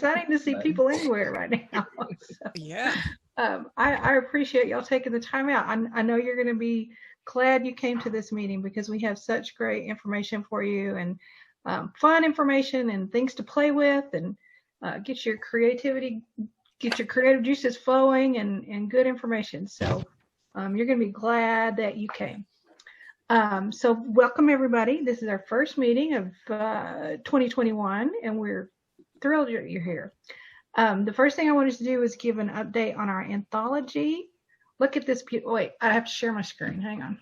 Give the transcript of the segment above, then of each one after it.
exciting to see people anywhere right now. So, yeah. I appreciate y'all taking the time out. I know you're going to be glad you came to this meeting because we have such great information for you and fun information and things to play with and get your creative juices flowing and good information. So you're going to be glad that you came. So welcome everybody. This is our first meeting of 2021 and we're thrilled you're here. The first thing I wanted to do is give an update on our anthology. Look at this. Wait, I have to share my screen. Hang on.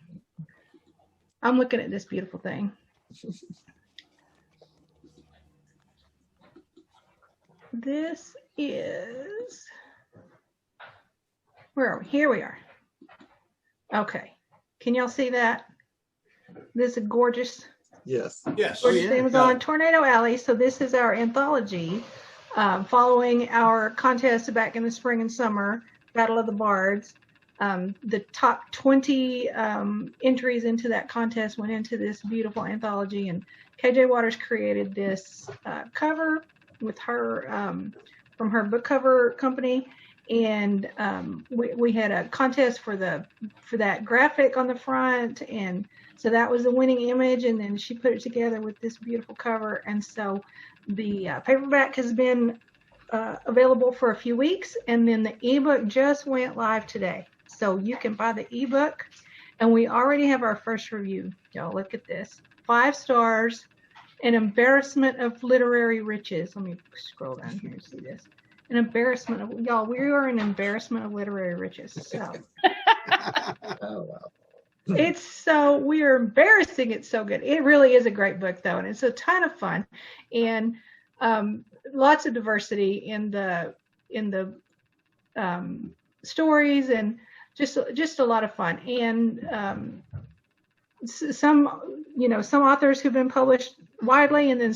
I'm looking at this beautiful thing. This is, where are we? Here we are. Okay. Can y'all see that? This is gorgeous. Yes. Yes. Gorgeous Amazon Tornado Alley. So this is our anthology following our contest back in the spring and summer, Battle of the Bards. The top 20 entries into that contest went into this beautiful anthology, and KJ Waters created this cover with her from her book cover company, and we had a contest for that graphic on the front, and so that was the winning image, and then she put it together with this beautiful cover. And so the paperback has been available for a few weeks, and then the ebook just went live today. So you can buy the ebook, and we already have our first review. Y'all look at this. 5 stars, an embarrassment of literary riches. Let me scroll down here and see this. An embarrassment of, y'all, we are an embarrassment of literary riches. So Oh, wow. we are embarrassing. It's so good. It really is a great book though, and it's a ton of fun, and lots of diversity in the stories, and just a lot of fun. And some authors who've been published widely, and then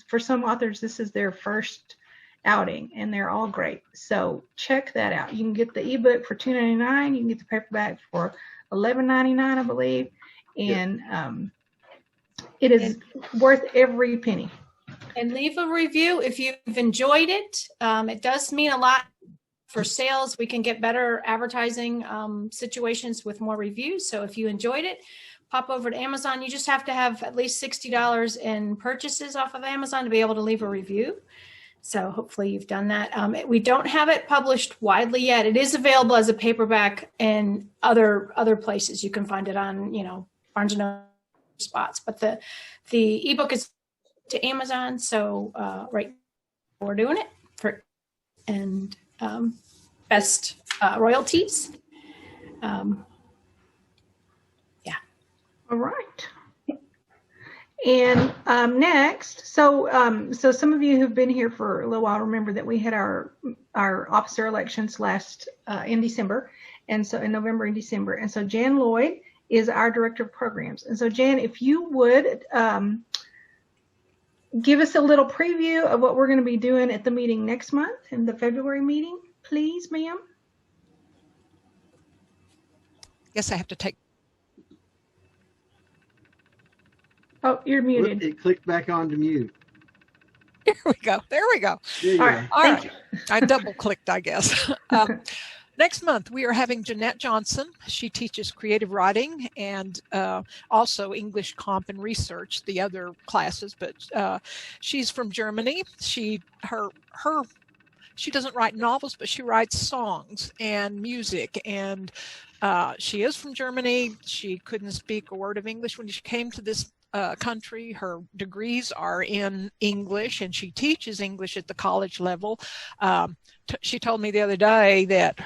for some authors this is their first outing, and they're all great. So check that out. You can get the ebook for $2.99. You can get the paperback for $11.99, I believe, and it is worth every penny. And leave a review if you've enjoyed it. It does mean a lot for sales. We can get better advertising situations with more reviews. So if you enjoyed it, pop over to Amazon. You just have to have at least $60 in purchases off of Amazon to be able to leave a review. So hopefully you've done that. We don't have it published widely yet. It is available as a paperback in other places. You can find it on, Barnes & Noble spots. But the ebook is to Amazon. So right now we're doing it and best royalties. All right. And next, so some of you who've been here for a little while remember that we had our officer elections in December, and so in November and December. And so Jan Lloyd is our director of programs. And so Jan, if you would give us a little preview of what we're going to be doing at the meeting next month, in the February meeting, please, ma'am. Guess I have to take. Oh, you're muted. It clicked back on to mute. There we go. There we go. There you All go. right. All Thank right. I double clicked, I guess. Next month, we are having Jeanette Johnson. She teaches creative writing and also English Comp and Research, the other classes, but she's from Germany. She doesn't write novels, but she writes songs and music, and she is from Germany. She couldn't speak a word of English when she came to this country. Her degrees are in English, and she teaches English at the college level. She told me the other day that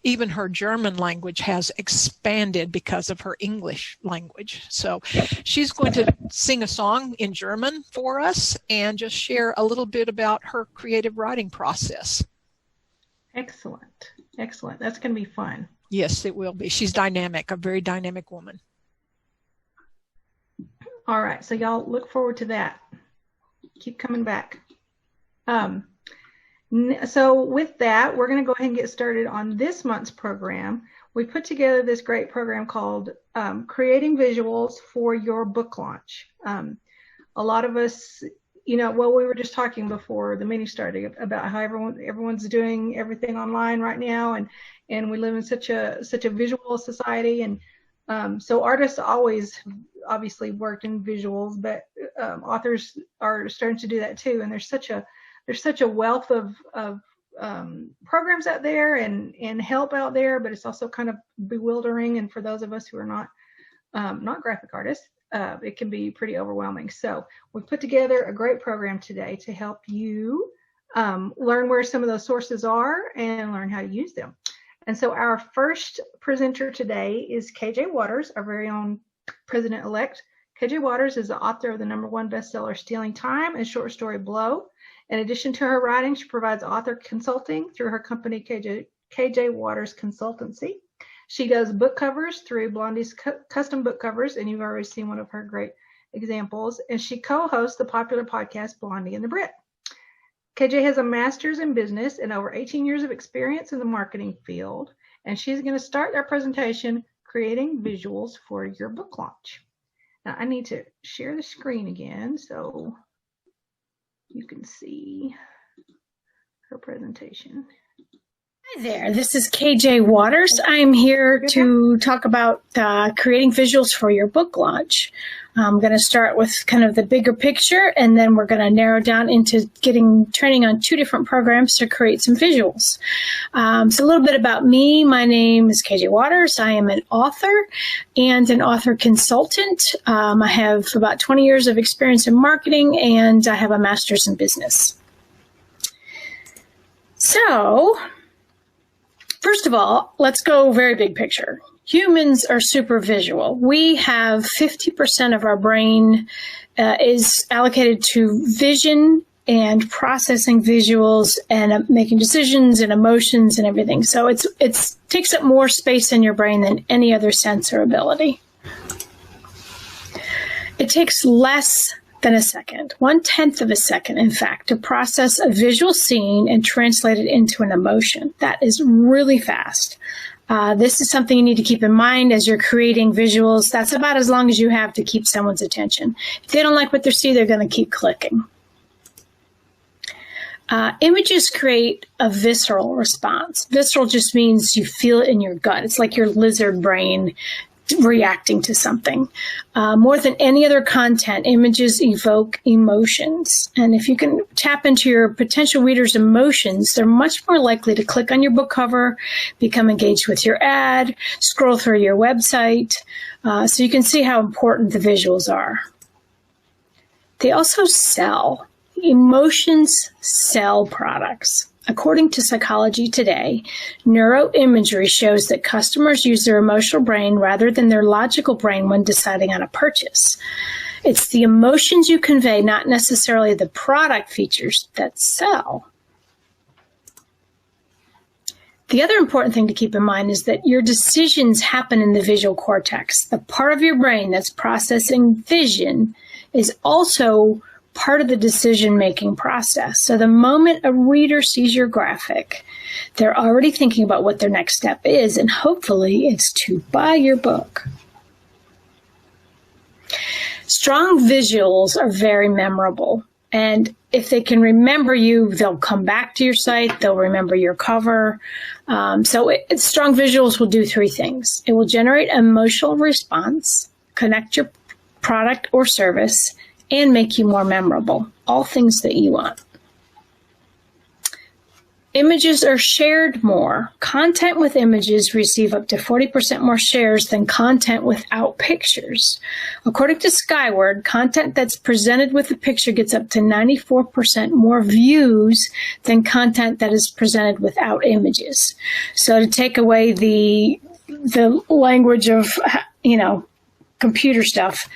even her German language has expanded because of her English language. So she's going to sing a song in German for us and just share a little bit about her creative writing process. Excellent. Excellent. That's going to be fun. Yes, it will be. She's dynamic, a very dynamic woman. All right. So y'all look forward to that. Keep coming back. So with that, we're going to go ahead and get started on this month's program. We put together this great program called Creating Visuals for Your Book Launch. A lot of us well, we were just talking before the meeting started about how everyone's doing everything online right now, and we live in such a visual society, and so artists always obviously worked in visuals, but authors are starting to do that too. And there's such a wealth of programs out there and help out there, but it's also kind of bewildering. And for those of us who are not graphic artists, it can be pretty overwhelming. So we've put together a great program today to help you learn where some of those sources are and learn how to use them. And so our first presenter today is KJ Waters, our very own president-elect. KJ Waters is the author of the #1 bestseller, Stealing Time, and short story Blow. In addition to her writing, she provides author consulting through her company, KJ Waters Consultancy. She does book covers through Blondie's Custom Book Covers, and you've already seen one of her great examples. And she co-hosts the popular podcast, Blondie and the Brit. KJ has a master's in business and over 18 years of experience in the marketing field. And she's going to start our presentation, Creating Visuals for Your Book Launch. Now, I need to share the screen again so you can see her presentation. Hi there, this is KJ Waters. I'm here to talk about creating visuals for your book launch. I'm going to start with kind of the bigger picture, and then we're going to narrow down into getting training on 2 different programs to create some visuals. So a little bit about me. My name is KJ Waters. I am an author and an author consultant. I have about 20 years of experience in marketing, and I have a master's in business. So, first of all, let's go very big picture. Humans are super visual. We have 50% of our brain is allocated to vision and processing visuals and making decisions and emotions and everything. So it takes up more space in your brain than any other sense or ability. It takes less than a second, 1/10 of a second, in fact, to process a visual scene and translate it into an emotion. That is really fast. This is something you need to keep in mind as you're creating visuals. That's about as long as you have to keep someone's attention. If they don't like what they see, they're going to keep clicking. Images create a visceral response. Visceral just means you feel it in your gut. It's like your lizard brain reacting to something. More than any other content, images evoke emotions. And if you can tap into your potential readers' emotions, they're much more likely to click on your book cover, become engaged with your ad, scroll through your website. So you can see how important the visuals are. They also sell. Emotions sell products. According to Psychology Today, neuroimagery shows that customers use their emotional brain rather than their logical brain when deciding on a purchase. It's the emotions you convey, not necessarily the product features, that sell. The other important thing to keep in mind is that your decisions happen in the visual cortex. The part of your brain that's processing vision is also part of the decision-making process. So the moment a reader sees your graphic, they're already thinking about what their next step is, and hopefully it's to buy your book. Strong visuals are very memorable, and if they can remember you, they'll come back to your site, they'll remember your cover. Strong visuals will do 3 things. It will generate an emotional response, connect your product or service, and make you more memorable. All things that you want. Images are shared more. Content with images receive up to 40% more shares than content without pictures. According to Skyward, content that's presented with a picture gets up to 94% more views than content that is presented without images. So to take away the language of, computer stuff,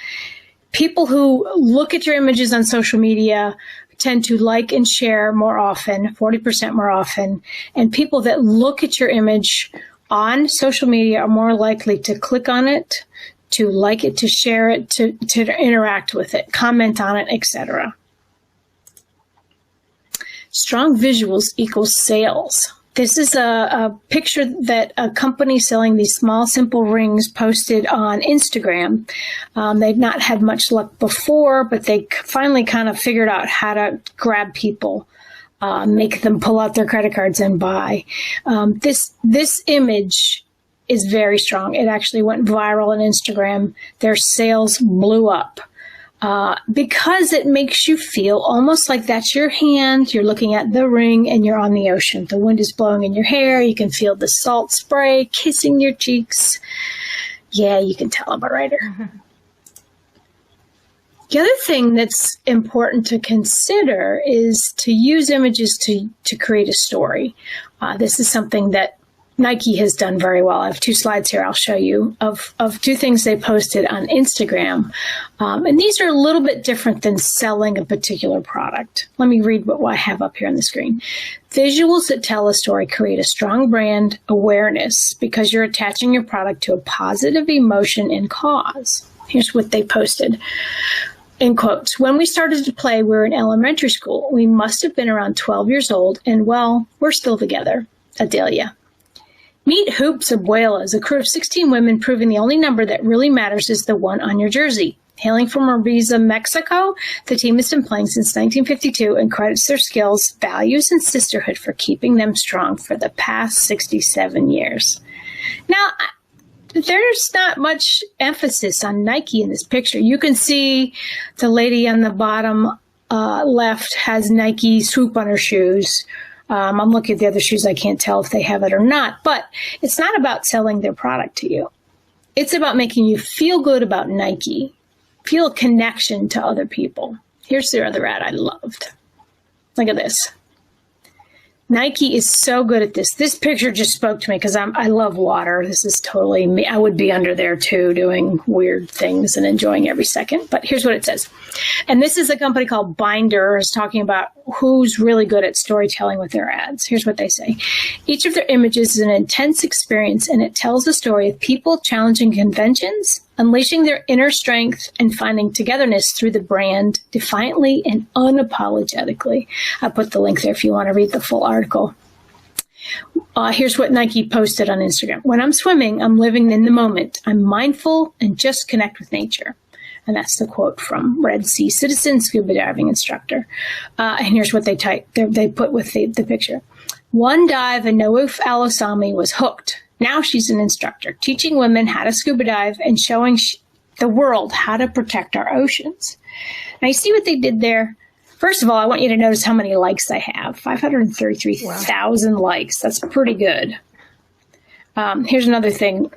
people who look at your images on social media tend to like and share more often, 40% more often. And people that look at your image on social media are more likely to click on it, to like it, to share it, to interact with it, comment on it, etc. Strong visuals equals sales. This is a picture that a company selling these small, simple rings posted on Instagram. They've not had much luck before, but they finally kind of figured out how to grab people, make them pull out their credit cards and buy. This image is very strong. It actually went viral on Instagram. Their sales blew up. Because it makes you feel almost like that's your hand, you're looking at the ring, and you're on the ocean. The wind is blowing in your hair, you can feel the salt spray kissing your cheeks. Yeah, you can tell I'm a writer. Mm-hmm. The other thing that's important to consider is to use images to create a story. This is something that Nike has done very well. I have 2 slides here I'll show you of 2 things they posted on Instagram. And these are a little bit different than selling a particular product. Let me read what I have up here on the screen. Visuals that tell a story create a strong brand awareness because you're attaching your product to a positive emotion and cause. Here's what they posted. In quotes, when we started to play, we were in elementary school. We must have been around 12 years old, and well, we're still together. Adelia. Meet Hoops Abuelas, a crew of 16 women proving the only number that really matters is the one on your jersey. Hailing from Ibiza, Mexico, the team has been playing since 1952 and credits their skills, values, and sisterhood for keeping them strong for the past 67 years. Now, there's not much emphasis on Nike in this picture. You can see the lady on the bottom left has Nike swoop on her shoes. I'm looking at the other shoes. I can't tell if they have it or not, but it's not about selling their product to you. It's about making you feel good about Nike, feel a connection to other people. Here's their other ad I loved. Look at this. Nike is so good at this. This picture just spoke to me because I love water. This is totally me. I would be under there too doing weird things and enjoying every second. But here's what it says. And this is a company called Binder is talking about who's really good at storytelling with their ads. Here's what they say. Each of their images is an intense experience and it tells the story of people challenging conventions, unleashing their inner strength, and finding togetherness through the brand defiantly and unapologetically. I put the link there if you want to read the full article. Here's what Nike posted on Instagram. When I'm swimming, I'm living in the moment. I'm mindful and just connect with nature. And that's the quote from Red Sea Citizen scuba diving instructor. And here's what they put with the picture. One dive and Naouf Al-Osami was hooked. Now she's an instructor, teaching women how to scuba dive and showing the world how to protect our oceans. Now, you see what they did there? First of all, I want you to notice how many likes I have. 533,000 likes. That's pretty good. Here's another thing.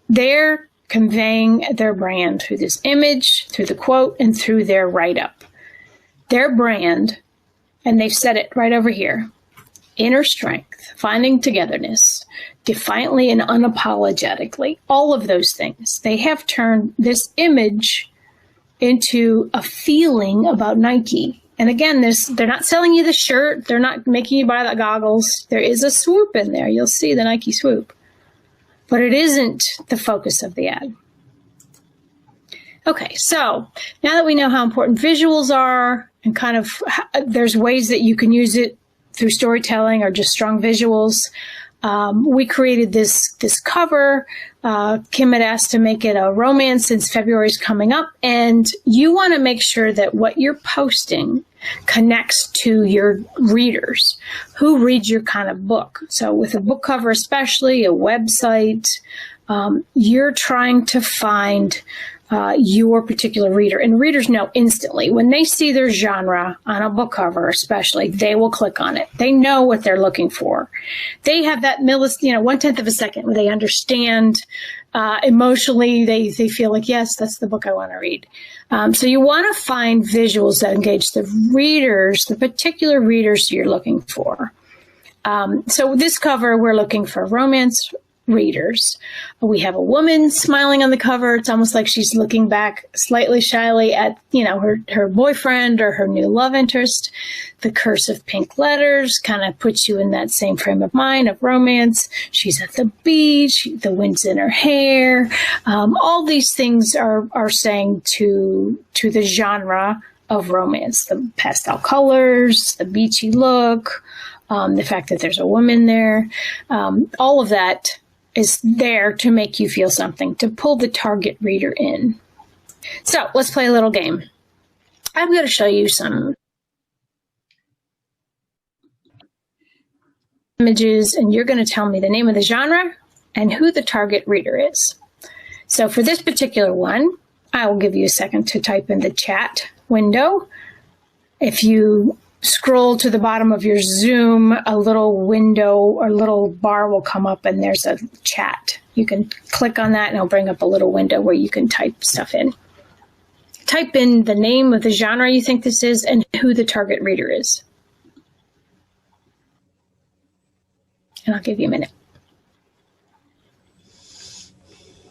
They're conveying their brand through this image, through the quote, and through their write-up. Their brand, and they've said it right over here, inner strength, finding togetherness, defiantly and unapologetically, all of those things. They have turned this image into a feeling about Nike. And again, they're not selling you the shirt. They're not making you buy the goggles. There is a swoop in there. You'll see the Nike swoop. But it isn't the focus of the ad. Okay, so now that we know how important visuals are and kind of there's ways that you can use it through storytelling or just strong visuals, we created this cover. Kim had asked to make it a romance since February is coming up, and you want to make sure that what you're posting connects to your readers who read your kind of book. So with a book cover, especially a website, you're trying to find your particular reader. And readers know instantly when they see their genre on a book cover, especially, they will click on it. They know what they're looking for. They have that 1/10 of a second where they understand emotionally. They feel like, yes, that's the book I want to read. So you want to find visuals that engage the readers, the particular readers you're looking for. So this cover, we're looking for romance readers. We have a woman smiling on the cover. It's almost like she's looking back slightly shyly at, her boyfriend or her new love interest. The cursive pink letters kind of puts you in that same frame of mind of romance. She's at the beach, the wind's in her hair. All these things are saying to the genre of romance, the pastel colors, the beachy look, the fact that there's a woman there, all of that is there to make you feel something, to pull the target reader in. So let's play a little game. I'm going to show you some images, and you're going to tell me the name of the genre and who the target reader is. So for this particular one, I will give you a second to type in the chat window. If you scroll to the bottom of your Zoom, a little window or little bar will come up and there's a chat. You can click on that and it'll bring up a little window where you can type stuff in. Type in the name of the genre you think this is and who the target reader is. And I'll give you a minute.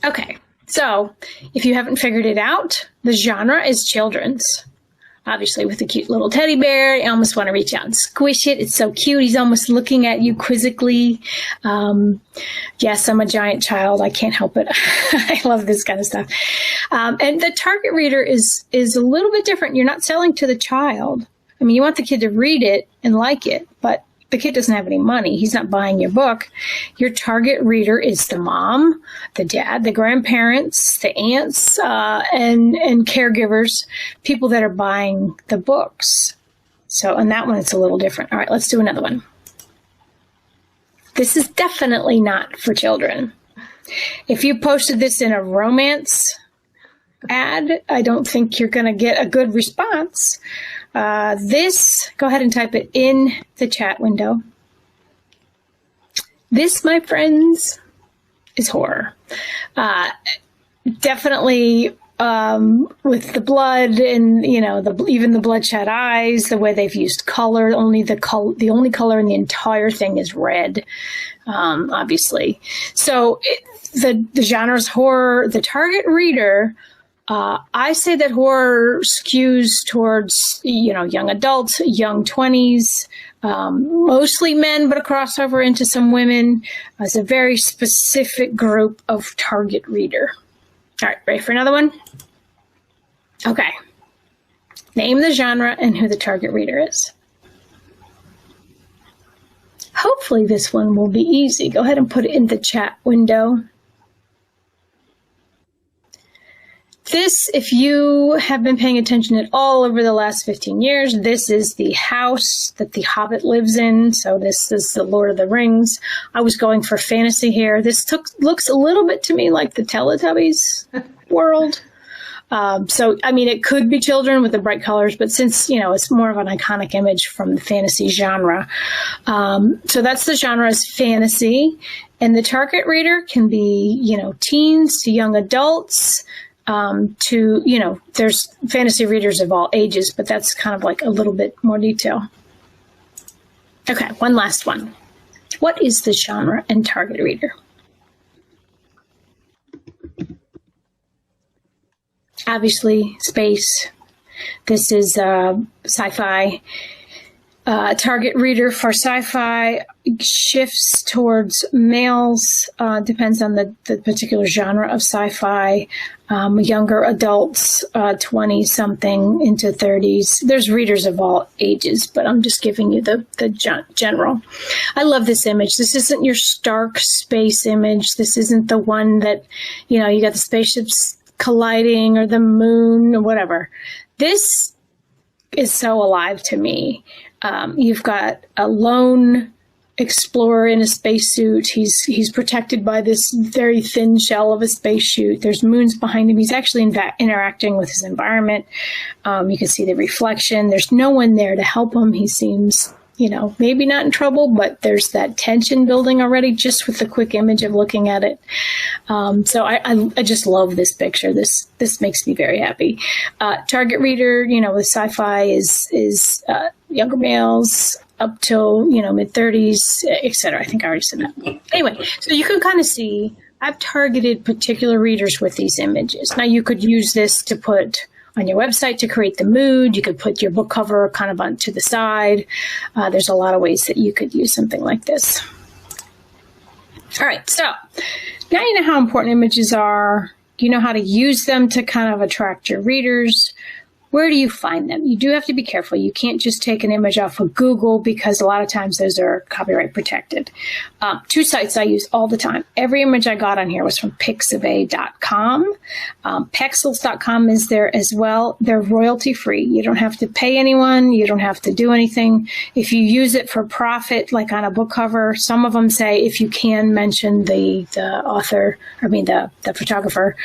Okay, so if you haven't figured it out, the genre is children's. Obviously, with the cute little teddy bear, you almost want to reach out and squish it. It's so cute. He's almost looking at you quizzically. Yes, I'm a giant child. I can't help it. I love this kind of stuff. And the target reader is a little bit different. You're not selling to the child. I mean, you want the kid to read it and like it, but the kid doesn't have any money. He's not buying your book. Your target reader is the mom, the dad, the grandparents, the aunts, and caregivers, people that are buying the books. So on that one, it's a little different. All right, let's do another one. This is definitely not for children. If you posted this in a romance ad, I don't think you're going to get a good response. Go ahead and type it in the chat window. This, my friends, is horror. Definitely with the blood and, you know, even the bloodshot eyes, the way they've used color. The only color in the entire thing is red, obviously. So the genre is horror. The target reader, I say that horror skews towards, you know, young adults, young 20s, mostly men, but a crossover into some women. It's a very specific group of target reader. All right, ready for another one? Okay. Name the genre and who the target reader is. Hopefully this one will be easy. Go ahead and put it in the chat window. This, if you have been paying attention at all over the last 15 years, this is the house that the Hobbit lives in. So this is the Lord of the Rings. I was going for fantasy here. This looks a little bit to me like the Teletubbies world. So, I mean, it could be children with the bright colors, but since, you know, it's more of an iconic image from the fantasy genre. So that's the genre is fantasy. And the target reader can be, you know, teens to young adults. To, you know, there's fantasy readers of all ages, but that's kind of like a little bit more detail. Okay, one last one. What is the genre and target reader? Obviously, space. This is sci-fi. Target reader for sci-fi shifts towards males, depends on the particular genre of sci-fi. Younger adults, 20-something into 30s. There's readers of all ages, but I'm just giving you the general. I love this image. This isn't your stark space image. This isn't the one that, you know, you got the spaceships colliding or the moon or whatever. This is so alive to me. You've got a lone explorer in a spacesuit. He's protected by this very thin shell of a spacesuit. There's moons behind him. He's actually interacting with his environment. You can see the reflection. There's no one there to help him. He seems, you know, maybe not in trouble, but there's that tension building already just with the quick image of looking at it. So I just love this picture. This makes me very happy. Target reader, you know, with sci-fi is younger males up till, you know, mid-30s, etc. I think I already said that. Anyway, so you can kind of see I've targeted particular readers with these images. Now you could use this to put on your website to create the mood. You could put your book cover kind of on to the side. There's a lot of ways that you could use something like this. All right, so now you know how important images are. You know how to use them to kind of attract your readers. where do you find them? You do have to be careful. You can't just take an image off of Google because a lot of times those are copyright protected. 2 sites I use all the time. Every image I got on here was from pixabay.com. Pexels.com is there as well. They're royalty free. You don't have to pay anyone. You don't have to do anything. If you use it for profit, like on a book cover, some of them say if you can mention the author, the photographer,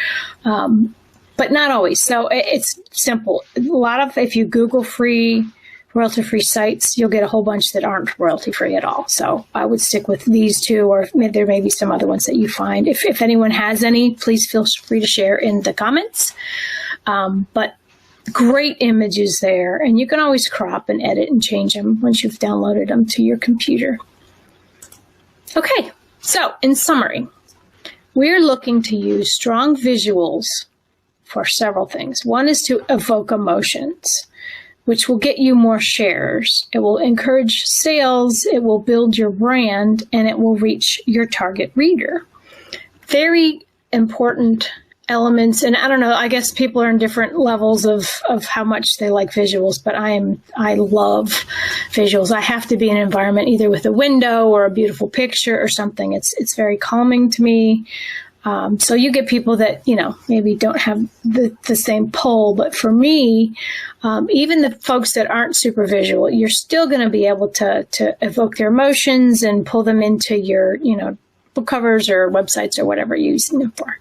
but not always. So it's simple. A lot of, if you Google free, royalty-free sites, you'll get a whole bunch that aren't royalty-free at all. So I would stick with these 2, or there may be some other ones that you find. If anyone has any, please feel free to share in the comments. But great images there, and you can always crop and edit and change them once you've downloaded them to your computer. Okay, so in summary, we're looking to use strong visuals for several things. One is to evoke emotions, which will get you more shares. It will encourage sales, it will build your brand, and it will reach your target reader. Very important elements, and I don't know, I guess people are in different levels of how much they like visuals, but I love visuals. I have to be in an environment either with a window or a beautiful picture or something. It's very calming to me. So you get people that, maybe don't have the same pull, but for me, even the folks that aren't super visual, you're still going to be able to evoke their emotions and pull them into your, book covers or websites or whatever you're using them for.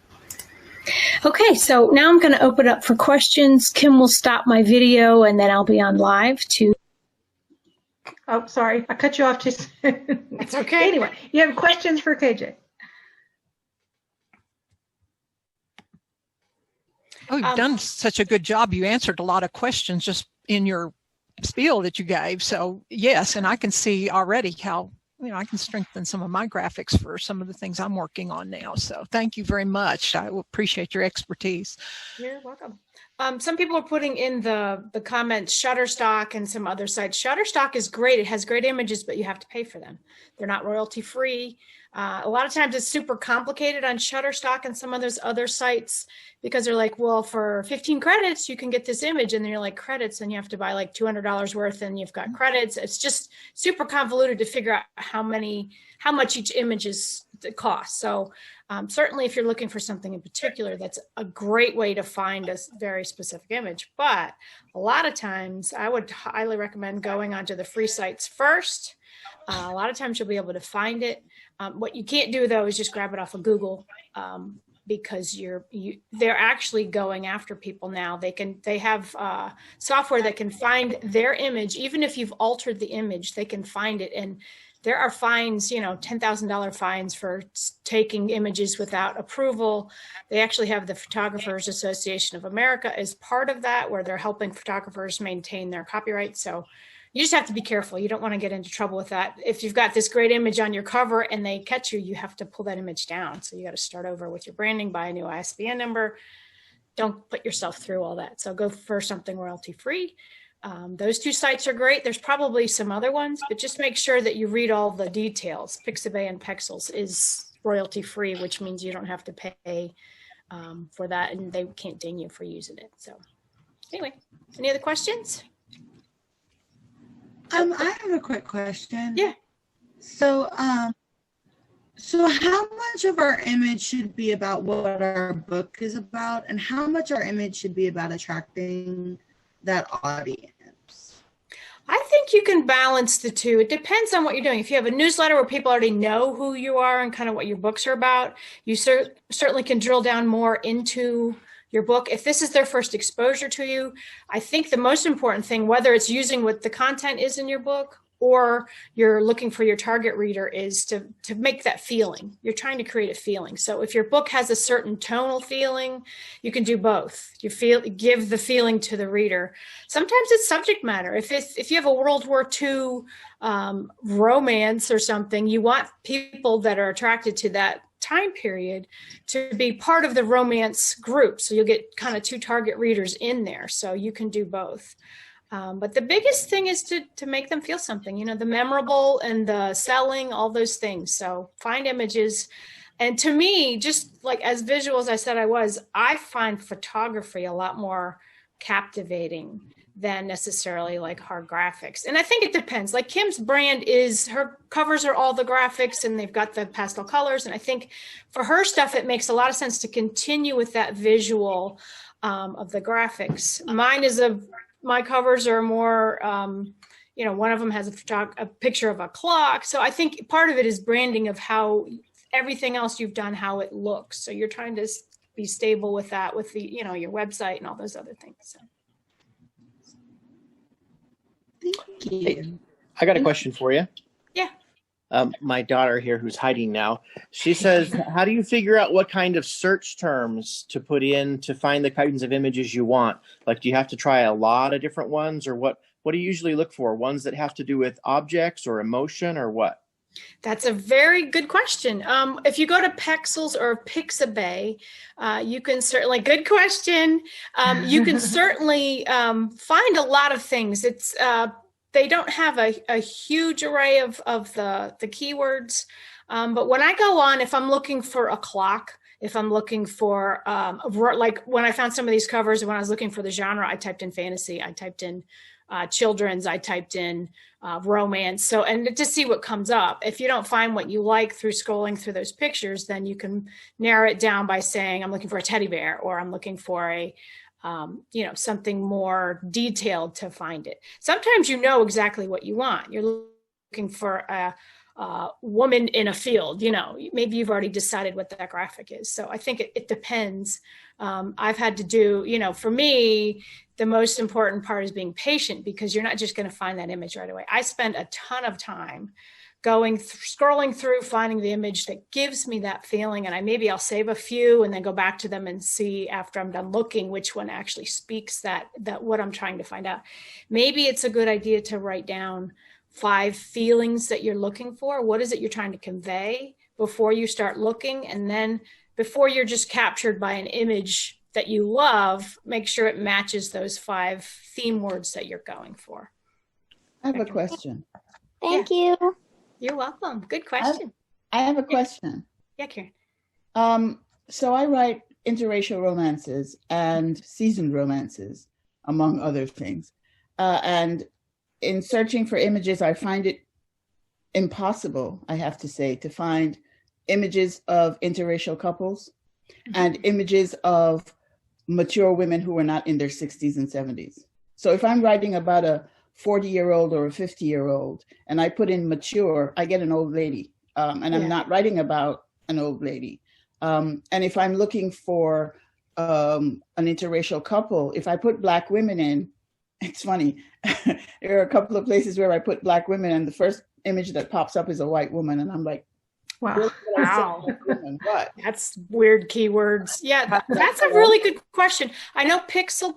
Okay, so now I'm going to open up for questions. Kim will stop my video and then I'll be on live to. Oh, sorry, I cut you off just. It's okay. Anyway, you have questions for KJ? Oh, you've done such a good job. You answered a lot of questions just in your spiel that you gave. So yes, and I can see already how, I can strengthen some of my graphics for some of the things I'm working on now. So thank you very much. I appreciate your expertise. You're welcome. Some people are putting in the comments Shutterstock and some other sites. Shutterstock is great. It has great images, but you have to pay for them. They're not royalty free. A lot of times it's super complicated on Shutterstock and some of those other sites because they're like, well, for 15 credits, you can get this image. And then you're like, credits, and you have to buy like $200 worth and you've got credits. It's just super convoluted to figure out how much each image costs. So certainly if you're looking for something in particular, that's a great way to find a very specific image. But a lot of times I would highly recommend going onto the free sites first. A lot of times you'll be able to find it. What you can't do though is just grab it off of Google because they're actually going after people now. They have software that can find their image, even if you've altered the image, they can find it. And there are fines, $10,000 fines for taking images without approval. They actually have the Photographers Association of America as part of that, where they're helping photographers maintain their copyright. So you just have to be careful. You don't want to get into trouble with that. If you've got this great image on your cover and they catch you, you have to pull that image down. So you got to start over with your branding, buy a new ISBN number. Don't put yourself through all that. So go for something royalty free. Those 2 sites are great. There's probably some other ones, but just make sure that you read all the details. Pixabay and Pexels is royalty free, which means you don't have to pay for that, and they can't ding you for using it. So anyway, any other questions? I have a quick question. Yeah. So so how much of our image should be about what our book is about, and how much our image should be about attracting that audience? I think you can balance the 2. It depends on what you're doing. If you have a newsletter where people already know who you are and kind of what your books are about, you certainly can drill down more into your book. If this is their first exposure to you, I think the most important thing, whether it's using what the content is in your book or you're looking for your target reader, is to make that feeling. You're trying to create a feeling. So if your book has a certain tonal feeling, you can do both. Give the feeling to the reader. Sometimes it's subject matter. If you have a World War II romance or something, you want people that are attracted to that time period to be part of the romance group. So you'll get kind of 2 target readers in there. So you can do both. But the biggest thing is to make them feel something, the memorable and the selling, all those things. So find images. And to me, just like as visual as I said I find photography a lot more captivating than necessarily like hard graphics. And I think it depends. Like Kim's brand is, her covers are all the graphics and they've got the pastel colors. And I think for her stuff, it makes a lot of sense to continue with that visual of the graphics. My covers are more, one of them has a picture of a clock. So I think part of it is branding of how everything else you've done, how it looks. So you're trying to be stable with that, with the, your website and all those other things. So. Thank you. Hey, I got a question for you. Yeah. My daughter here, who's hiding now, she says, how do you figure out what kind of search terms to put in to find the kinds of images you want? Like, do you have to try a lot of different ones, or what do you usually look for? Ones that have to do with objects or emotion, or what? That's a very good question. If you go to Pexels or Pixabay, you can certainly, good question. You can certainly find a lot of things. It's they don't have a huge array of the keywords, but when I go on, if I'm looking for a clock, if I'm looking for like when I found some of these covers, when I was looking for the genre, I typed in fantasy, I typed in children's, I typed in romance. So, and to see what comes up. If you don't find what you like through scrolling through those pictures, then you can narrow it down by saying, I'm looking for a teddy bear, or I'm looking for a, something more detailed to find it. Sometimes you know exactly what you want. You're looking for a woman in a field, maybe you've already decided what that graphic is. So I think it depends. I've had to do, for me, the most important part is being patient, because you're not just going to find that image right away. I spend a ton of time scrolling through, finding the image that gives me that feeling. And maybe I'll save a few and then go back to them and see after I'm done looking, which one actually speaks that what I'm trying to find out. Maybe it's a good idea to write down 5 feelings that you're looking for. What is it you're trying to convey before you start looking? And then before you're just captured by an image that you love, make sure it matches those 5 theme words that you're going for. I have a question. Thank you. You're welcome. Good question. I have a question. Yeah, Karen. So I write interracial romances and seasoned romances, among other things. And in searching for images, I find it impossible, I have to say, to find images of interracial couples and images of mature women who are not in their 60s and 70s. So if I'm writing about a 40-year-old or a 50-year-old and I put in mature, I get an old lady. And I'm not writing about an old lady. And if I'm looking for an interracial couple, if I put Black women in, it's funny. There are a couple of places where I put Black women and the first image that pops up is a white woman. And I'm like, wow. What? That's weird keywords. Yeah, that's a really good question. I know Pixabay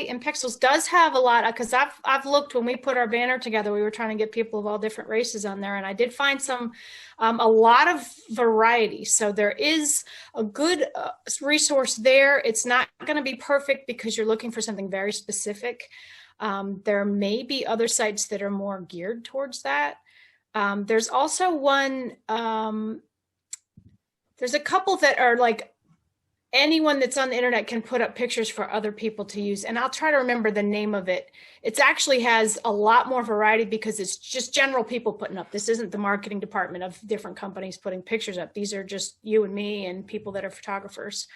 and Pexels does have a lot, because I've looked when we put our banner together, we were trying to get people of all different races on there, and I did find a lot of variety. So there is a good resource there. It's not going to be perfect because you're looking for something very specific. There may be other sites that are more geared towards that. There's also one, there's a couple that are like, anyone that's on the internet can put up pictures for other people to use. And I'll try to remember the name of it. It actually has a lot more variety because it's just general people putting up. This isn't the marketing department of different companies putting pictures up. These are just you and me and people that are photographers.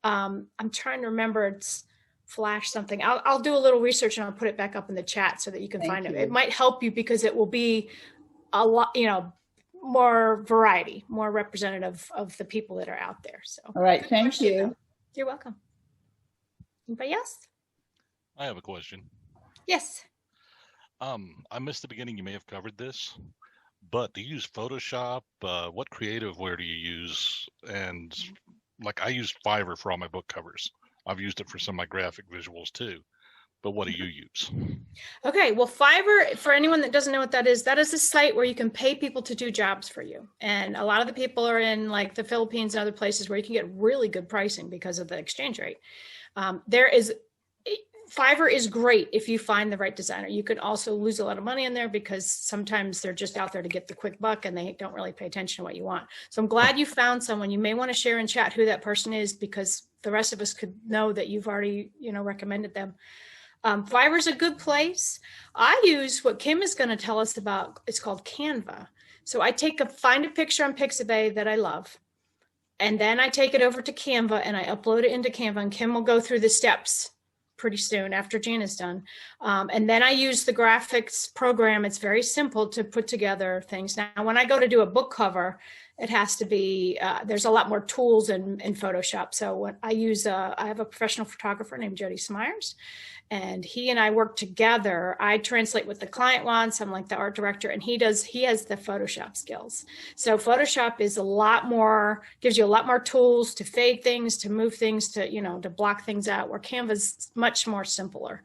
I'm trying to remember, it's Flash something. I'll do a little research and I'll put it back up in the chat so that you can find it. It might help you because it will be a lot, more variety, more representative of the people that are out there. So, all right, thank you. You're welcome. Anybody else? I have a question. Yes. I missed the beginning. You may have covered this, but do you use Photoshop? What creative-ware do you use? And like, I use Fiverr for all my book covers. I've used it for some of my graphic visuals too. But what do you use? Okay, well, Fiverr, for anyone that doesn't know what that is a site where you can pay people to do jobs for you. And a lot of the people are in like the Philippines and other places where you can get really good pricing because of the exchange rate. There is Fiverr is great if you find the right designer. You could also lose a lot of money in there because sometimes they're just out there to get the quick buck and they don't really pay attention to what you want. So I'm glad you found someone. You may want to share in chat who that person is, because the rest of us could know that you've already, recommended them. Fiverr's a good place. I use what Kim is going to tell us about. It's called Canva. So I find a picture on Pixabay that I love, and then I take it over to Canva and I upload it into Canva, and Kim will go through the steps pretty soon after Jan is done. And then I use the graphics program. It's very simple to put together things. Now, when I go to do a book cover, it has to be, there's a lot more tools in Photoshop. So what I use, I have a professional photographer named Jody Smyers, and he and I work together. I translate what the client wants. I'm like the art director, and he has the Photoshop skills. So Photoshop is gives you a lot more tools to fade things, to move things, to block things out, where Canva's much more simpler.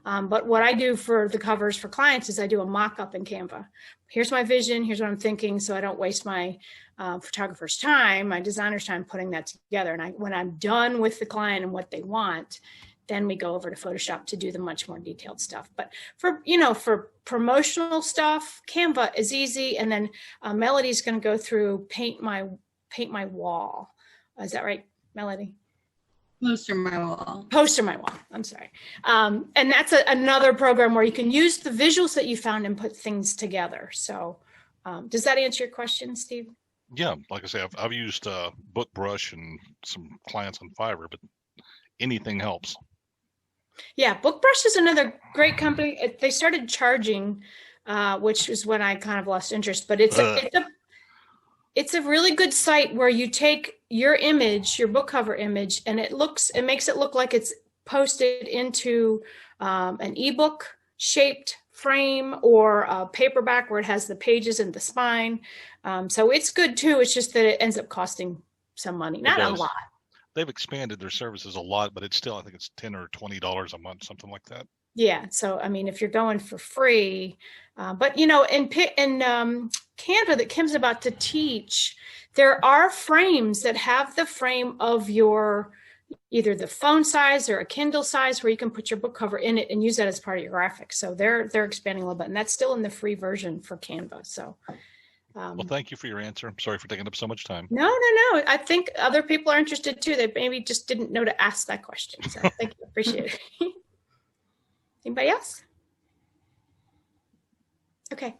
But what I do for the covers for clients is I do a mock-up in Canva. Here's my vision, here's what I'm thinking, so I don't waste my photographer's time, my designer's time putting that together. And when I'm done with the client and what they want, then we go over to Photoshop to do the much more detailed stuff. But for promotional stuff, Canva is easy. And then Melody's going to go through paint my wall. Is that right, Melody? Poster my wall. Poster my wall. I'm sorry. And that's another program where you can use the visuals that you found and put things together. So does that answer your question, Steve? Yeah, like I say, I've used Book Brush and some clients on Fiverr, but anything helps. Yeah, BookBrush is another great company. They started charging, which is when I kind of lost interest. But it's a really good site where you take your image, your book cover image, and it makes it look like it's posted into an ebook shaped frame or a paperback where it has the pages and the spine. So it's good too. It's just that it ends up costing some money, not a lot. They've expanded their services a lot, but it's still, I think it's $10 or $20 a month, something like that. Yeah. So, I mean, if you're going for free, but in Canva that Kim's about to teach, there are frames that have the frame of your, either the phone size or a Kindle size, where you can put your book cover in it and use that as part of your graphics. So they're expanding a little bit, and that's still in the free version for Canva. So. Well, thank you for your answer. I'm sorry for taking up so much time. No. I think other people are interested too. They maybe just didn't know to ask that question. So thank you. Appreciate it. Anybody else? Okay.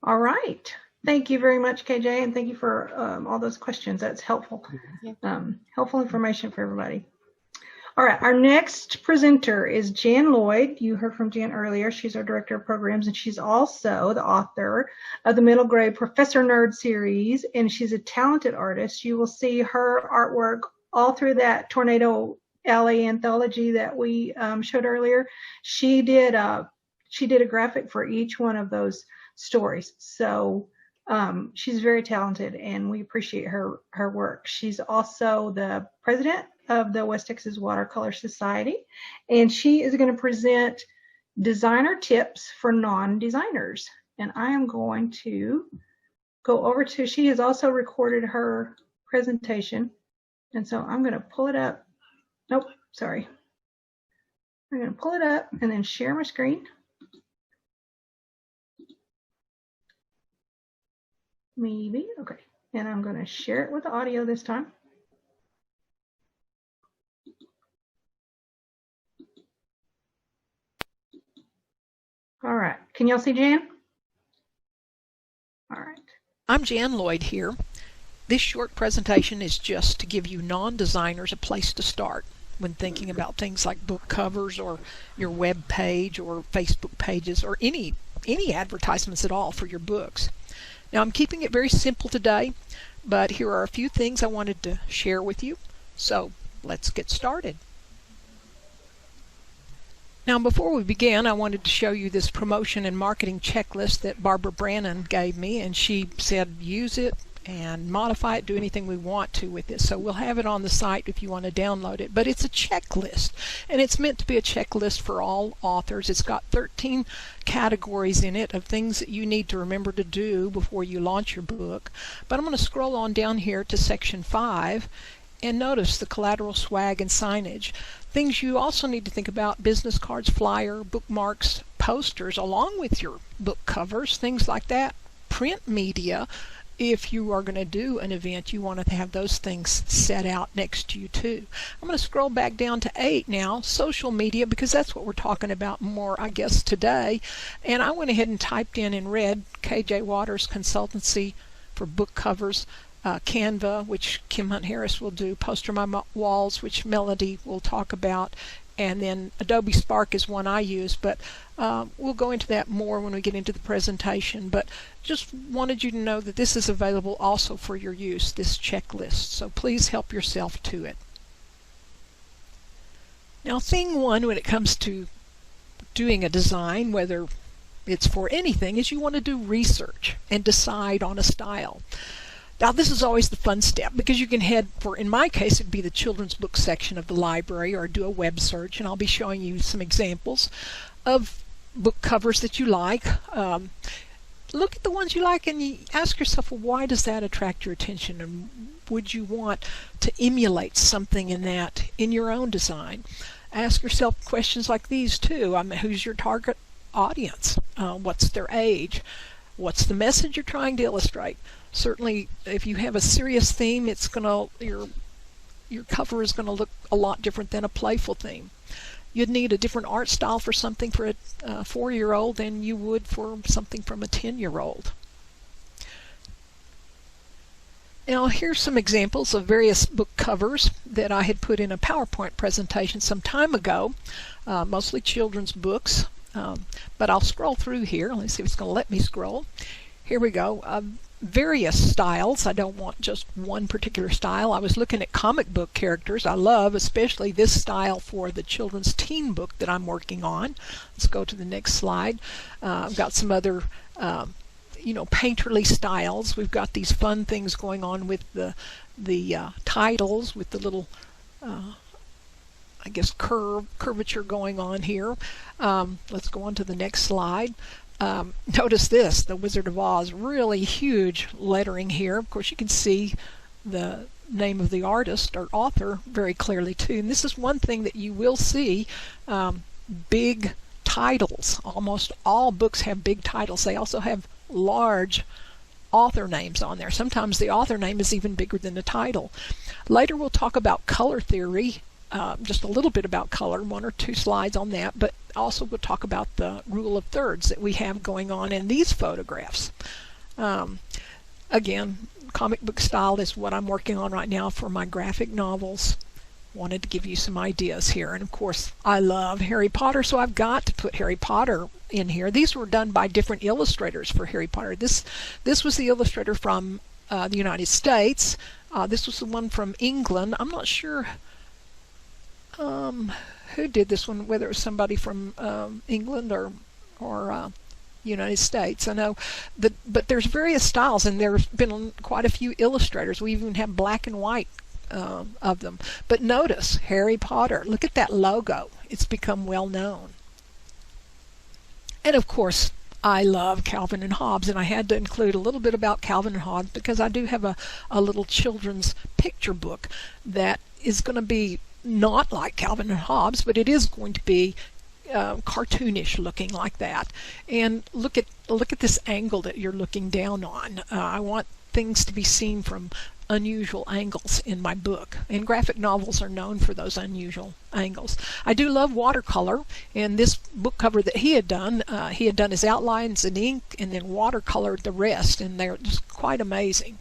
All right. Thank you very much, KJ, and thank you for all those questions. That's helpful. Yeah. Helpful information for everybody. All right, our next presenter is Jan Lloyd. You heard from Jan earlier. She's our Director of Programs, and she's also the author of the Middle Grade Professor Nerd series, and she's a talented artist. You will see her artwork all through that Tornado Alley anthology that we showed earlier. She did a graphic for each one of those stories. So she's very talented, and we appreciate her work. She's also the president of the West Texas Watercolor Society, and she is going to present designer tips for non-designers. And I am going to go over to, she has also recorded her presentation, and so I'm going to pull it up. Nope, sorry. I'm going to pull it up and then share my screen. Maybe, okay. And I'm going to share it with the audio this time. All right, can y'all see Jan? All right. I'm Jan Lloyd here. This short presentation is just to give you non-designers a place to start when thinking about things like book covers or your web page or Facebook pages or any advertisements at all for your books. Now, I'm keeping it very simple today, but here are a few things I wanted to share with you. So let's get started. Now, before we begin, I wanted to show you this promotion and marketing checklist that Barbara Brannon gave me, and she said use it and modify it, do anything we want to with it. So we'll have it on the site if you want to download it. But it's a checklist, and it's meant to be a checklist for all authors. It's got 13 categories in it of things that you need to remember to do before you launch your book. But I'm going to scroll on down here to section 5, And notice the collateral, swag, and signage. Things you also need to think about: business cards, flyer, bookmarks, posters, along with your book covers, things like that. Print media. If you are going to do an event, you want to have those things set out next to you too. I'm going to scroll back down to 8 now, social media, because that's what we're talking about more, I guess, today. And I went ahead and typed in red, KJ Waters Consultancy for book covers, Canva, which Kim Hunt Harris will do, Poster My Walls, which Melody will talk about, and then Adobe Spark is one I use, but we'll go into that more when we get into the presentation. But just wanted you to know that this is available also for your use, this checklist, so please help yourself to it. Now, thing one when it comes to doing a design, whether it's for anything, is you want to do research and decide on a style. Now, this is always the fun step, because you can head for, in my case, it'd be the children's book section of the library, or do a web search, and I'll be showing you some examples of book covers that you like. Look at the ones you like and you ask yourself, well, why does that attract your attention, and would you want to emulate something in that in your own design? Ask yourself questions like these too. Who's your target audience? What's their age? What's the message you're trying to illustrate? Certainly, if you have a serious theme, it's gonna your cover is gonna look a lot different than a playful theme. You'd need a different art style for something for a 4-year-old than you would for something from a 10-year-old. Now, here's some examples of various book covers that I had put in a PowerPoint presentation some time ago, mostly children's books, but I'll scroll through here. Let's see if it's going to let me scroll. Here we go. Various styles. I don't want just one particular style. I was looking at comic book characters. I love especially this style for the children's teen book that I'm working on. Let's go to the next slide. I've got some other painterly styles. We've got these fun things going on with the titles, with the little I guess curvature going on here. Let's go on to the next slide. Notice this, the Wizard of Oz, really huge lettering here. Of course, you can see the name of the artist or author very clearly too. And this is one thing that you will see, big titles. Almost all books have big titles. They also have large author names on there. Sometimes the author name is even bigger than the title. Later we'll talk about color theory, just a little bit about color, 1 or 2 slides on that, but also we'll talk about the rule of thirds that we have going on in these photographs. Again, comic book style is what I'm working on right now for my graphic novels. Wanted to give you some ideas here. And of course, I love Harry Potter, so I've got to put Harry Potter in here. These were done by different illustrators for Harry Potter. This was the illustrator from the United States. This was the one from England. I'm not sure who did this one, whether it was somebody from England or United States. I know that, but there's various styles, and there's been quite a few illustrators. We even have black and white of them. But notice Harry Potter. Look at that logo. It's become well known. And of course, I love Calvin and Hobbes, and I had to include a little bit about Calvin and Hobbes because I do have a little children's picture book that is going to be not like Calvin and Hobbes, but it is going to be cartoonish looking like that. And look at this angle that you're looking down on. I want things to be seen from unusual angles in my book, and graphic novels are known for those unusual angles. I do love watercolor, and this book cover that he had done his outlines in ink and then watercolored the rest, and they're just quite amazing.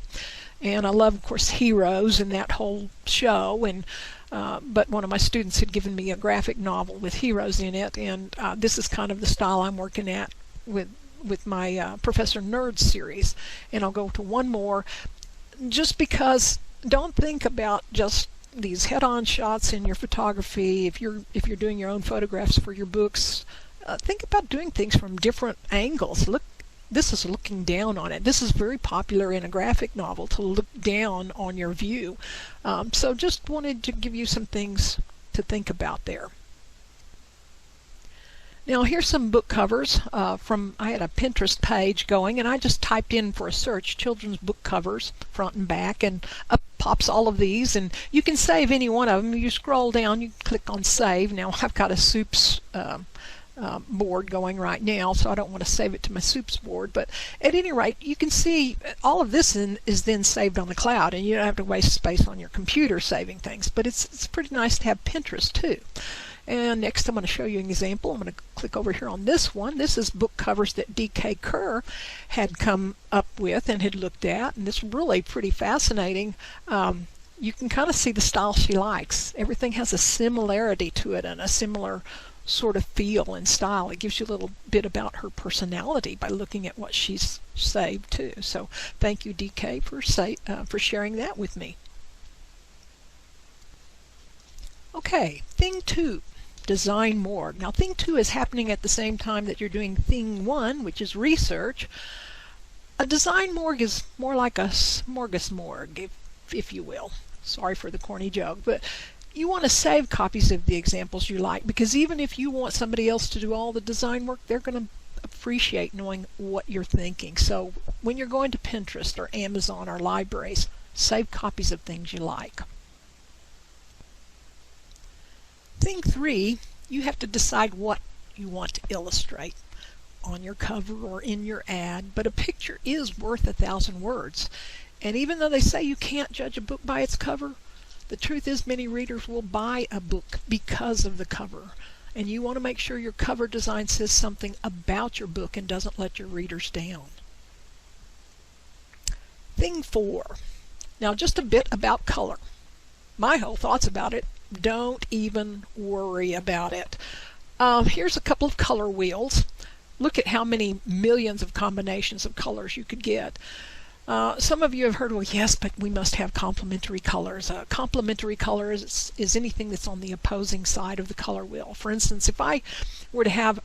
And I love, of course, Heroes and that whole show, and but one of my students had given me a graphic novel with heroes in it, and this is kind of the style I'm working at with my Professor Nerd series. And I'll go to one more, just because don't think about just these head-on shots in your photography. If you're doing your own photographs for your books, think about doing things from different angles. Look, this is looking down on it. This is very popular in a graphic novel, to look down on your view. So just wanted to give you some things to think about there. Now here's some book covers I had a Pinterest page going, and I just typed in for a search children's book covers front and back, and up pops all of these, and you can save any one of them. You scroll down, you click on save. Now I've got a soups board going right now, so I don't want to save it to my soups board, but at any rate, you can see all of this is then saved on the cloud, and you don't have to waste space on your computer saving things. But it's pretty nice to have Pinterest too. And next I'm going to show you an example. I'm going to click over here on this one. This is book covers that D.K. Kerr had come up with and had looked at, and it's really pretty fascinating. You can kind of see the style she likes. Everything has a similarity to it and a similar sort of feel and style. It gives you a little bit about her personality by looking at what she's saved too. So thank you, DK, for sharing that with me. Okay, thing 2, design more. Now thing 2 is happening at the same time that you're doing thing 1, which is research. A design morgue is more like a smorgasbord, if you will. Sorry for the corny joke, but you want to save copies of the examples you like, because even if you want somebody else to do all the design work, they're going to appreciate knowing what you're thinking. So when you're going to Pinterest or Amazon or libraries, save copies of things you like. Thing 3, you have to decide what you want to illustrate on your cover or in your ad, but a picture is worth 1,000 words. And even though they say you can't judge a book by its cover, the truth is many readers will buy a book because of the cover. And you want to make sure your cover design says something about your book and doesn't let your readers down. Thing 4. Now just a bit about color. My whole thoughts about it, don't even worry about it. Here's a couple of color wheels. Look at how many millions of combinations of colors you could get. Some of you have heard, well, yes, but we must have complementary colors. Complementary colors is anything that's on the opposing side of the color wheel. For instance, if I were to have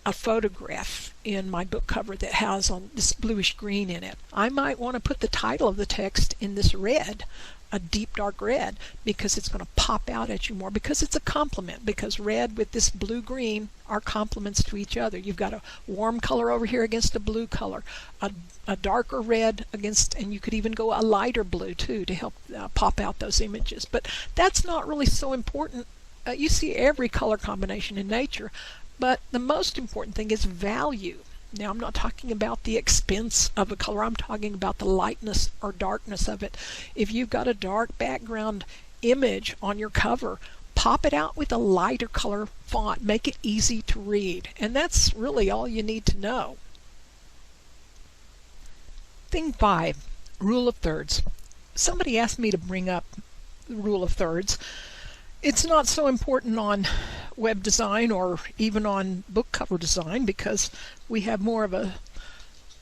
a photograph in my book cover that has this bluish green in it, I might want to put the title of the text in this red, a deep dark red, because it's going to pop out at you more, because it's a complement, because red with this blue green are complements to each other. You've got a warm color over here against a blue color, a darker red against, and you could even go a lighter blue too to help pop out those images. But that's not really so important. You see every color combination in nature, but the most important thing is value. Now, I'm not talking about the expense of a color. I'm talking about the lightness or darkness of it. If you've got a dark background image on your cover, pop it out with a lighter color font. Make it easy to read. And that's really all you need to know. Thing 5, rule of thirds. Somebody asked me to bring up the rule of thirds. It's not so important on web design or even on book cover design, because we have more of a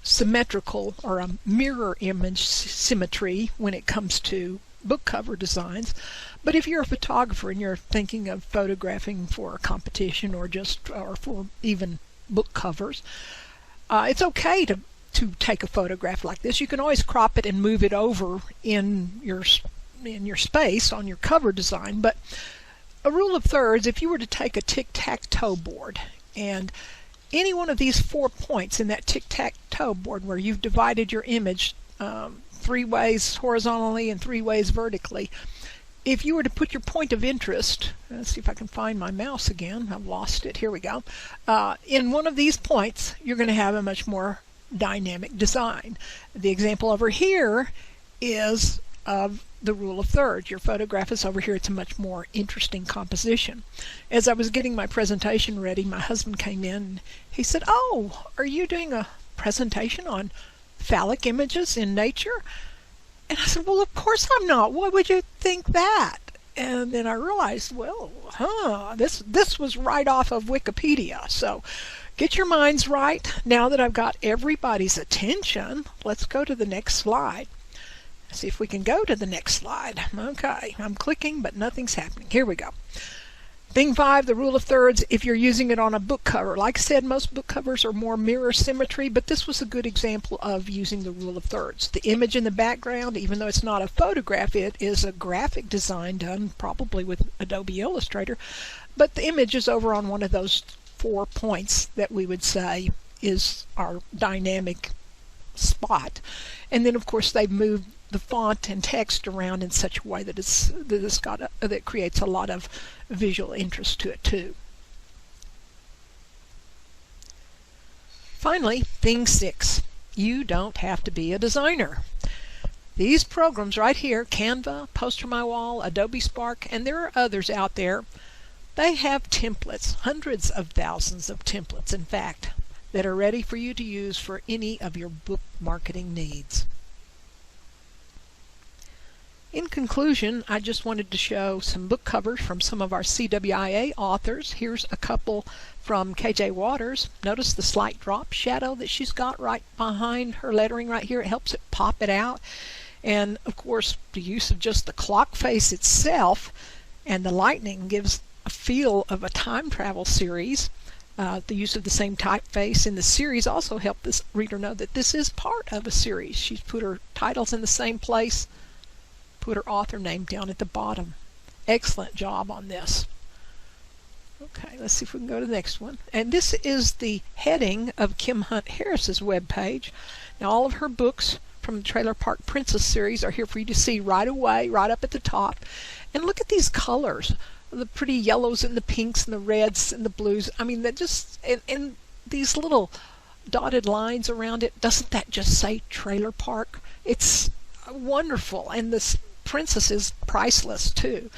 symmetrical or a mirror image symmetry when it comes to book cover designs. But if you're a photographer and you're thinking of photographing for a competition or for even book covers, it's okay to take a photograph like this. You can always crop it and move it over in your space on your cover design. But a rule of thirds, if you were to take a tic-tac-toe board, and any one of these 4 points in that tic-tac-toe board where you've divided your image 3 ways horizontally and 3 ways vertically, if you were to put your point of interest, let's see if I can find my mouse again, I've lost it, here we go, in one of these points, you're going to have a much more dynamic design. The example over here is of the rule of thirds. Your photograph is over here. It's a much more interesting composition. As I was getting my presentation ready, my husband came in and he said, "Oh, are you doing a presentation on phallic images in nature?" And I said, "Well, of course I'm not. Why would you think that?" And then I realized, well, this was right off of Wikipedia. So get your minds right. Now that I've got everybody's attention, let's go to the next slide. See if we can go to the next slide. Okay, I'm clicking, but nothing's happening. Here we go. Thing 5, the rule of thirds, if you're using it on a book cover. Like I said, most book covers are more mirror symmetry, but this was a good example of using the rule of thirds. The image in the background, even though it's not a photograph, it is a graphic design done probably with Adobe Illustrator, but the image is over on one of those 4 points that we would say is our dynamic spot. And then of course they've moved the font and text around in such a way that that creates a lot of visual interest to it too. Finally, thing 6. You don't have to be a designer. These programs right here, Canva, Poster My Wall, Adobe Spark, and there are others out there, they have templates, hundreds of thousands of templates, in fact, that are ready for you to use for any of your book marketing needs. In conclusion, I just wanted to show some book covers from some of our CWIA authors. Here's a couple from KJ Waters. Notice the slight drop shadow that she's got right behind her lettering right here. It helps it pop it out. And of course, the use of just the clock face itself and the lightning gives a feel of a time travel series. The use of the same typeface in the series also helped this reader know that this is part of a series. She's put her titles in the same place, put her author name down at the bottom. Excellent job on this. Okay, let's see if we can go to the next one. And this is the heading of Kim Hunt Harris's webpage. Now all of her books from the Trailer Park Princess series are here for you to see right away, right up at the top. And look at these colors, the pretty yellows and the pinks and the reds and the blues. I mean, that just, and these little dotted lines around it, doesn't that just say Trailer Park? It's wonderful, and this princess is priceless too.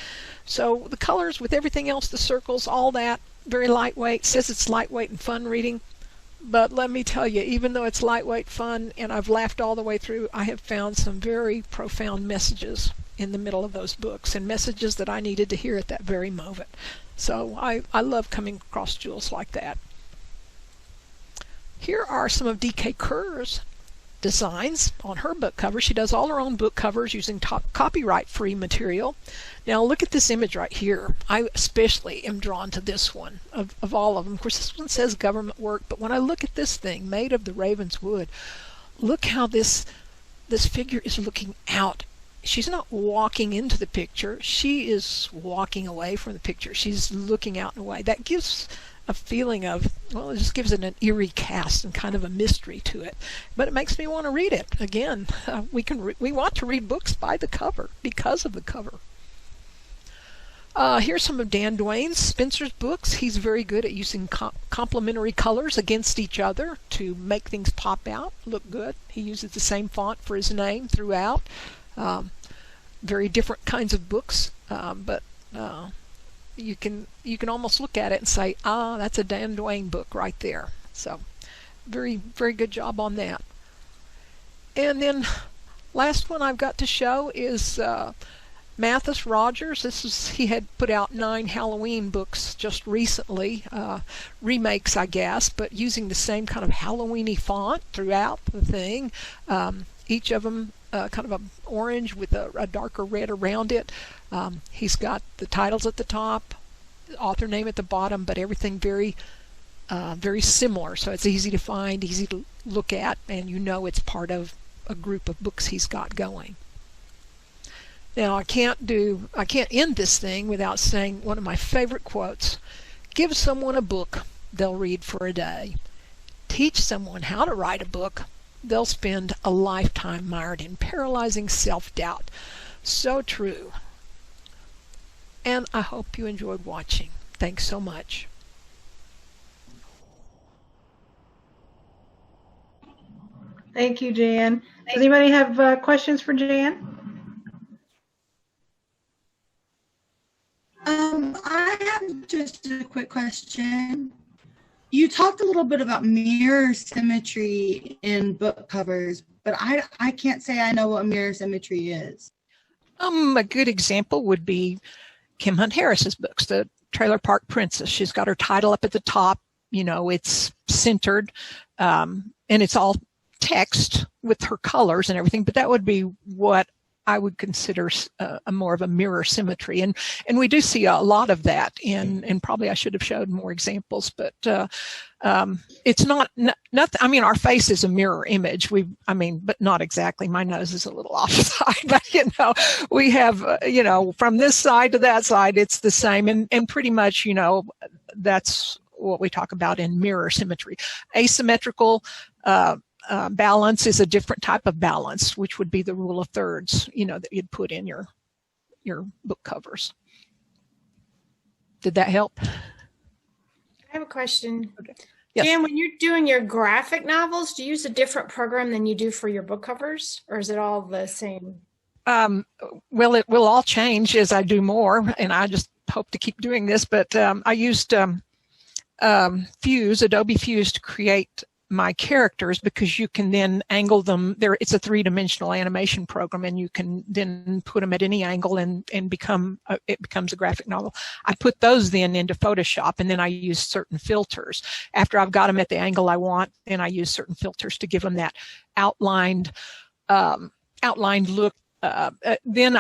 So the colors with everything else, the circles, all that, very lightweight. It says it's lightweight and fun reading. But let me tell you, even though it's lightweight fun and I've laughed all the way through, I have found some very profound messages in the middle of those books, and messages that I needed to hear at that very moment. So I love coming across jewels like that. Here are some of D.K. Kerr's designs on her book cover. She does all her own book covers using copyright-free material. Now look at this image right here. I especially am drawn to this one of all of them. Of course, this one says government work, but when I look at this thing made of the raven's wood, look how this figure is looking out. She's not walking into the picture. She is walking away from the picture. She's looking out and away. That gives a feeling of, well, it just gives it an eerie cast and kind of a mystery to it. But it makes me want to read it. Again, we want to read books by the cover, because of the cover. Here's some of Dan Duane's Spencer's books. He's very good at using complementary colors against each other to make things pop out, look good. He uses the same font for his name throughout. Very different kinds of books, but you can almost look at it and say, ah, that's a Dan Duane book right there. So very, very good job on that. And then last one I've got to show is Mathis Rogers. He had put out 9 Halloween books just recently, remakes I guess, but using the same kind of Halloween-y font throughout the thing. Each of them kind of an orange with a darker red around it. He's got the titles at the top, the author name at the bottom, but everything very similar. So it's easy to find, easy to look at, and you know it's part of a group of books he's got going. Now I can't end this thing without saying one of my favorite quotes. Give someone a book they'll read for a day. Teach someone how to write a book, they'll spend a lifetime mired in paralyzing self-doubt. So true. And I hope you enjoyed watching. Thanks so much. Thank you, Jan. Does anybody have questions for Jan? I have just a quick question. You talked a little bit about mirror symmetry in book covers, but I can't say I know what mirror symmetry is. A good example would be Kim Hunt Harris's books, the Trailer Park Princess. She's got her title up at the top. You know, it's centered, and it's all text with her colors and everything, but that would be what I would consider a more of a mirror symmetry. And we do see a lot of that, and probably I should have showed more examples, but it's not nothing. I mean, our face is a mirror image. But not exactly. My nose is a little offside, but we have, from this side to that side, it's the same. And pretty much, that's what we talk about in mirror symmetry. Asymmetrical, balance is a different type of balance, which would be the rule of thirds, that you'd put in your book covers. Did that help? I have a question. Okay. Yes. Jan, when you're doing your graphic novels, do you use a different program than you do for your book covers, or is it all the same? Well, it will all change as I do more, and I just hope to keep doing this, but I used Adobe Fuse to create my characters, because you can then angle them there. It's a 3-dimensional animation program, and you can then put them at any angle and it becomes a graphic novel. I put those then into Photoshop, and then I use certain filters. After I've got them at the angle I want, then I use certain filters to give them that outlined look. Then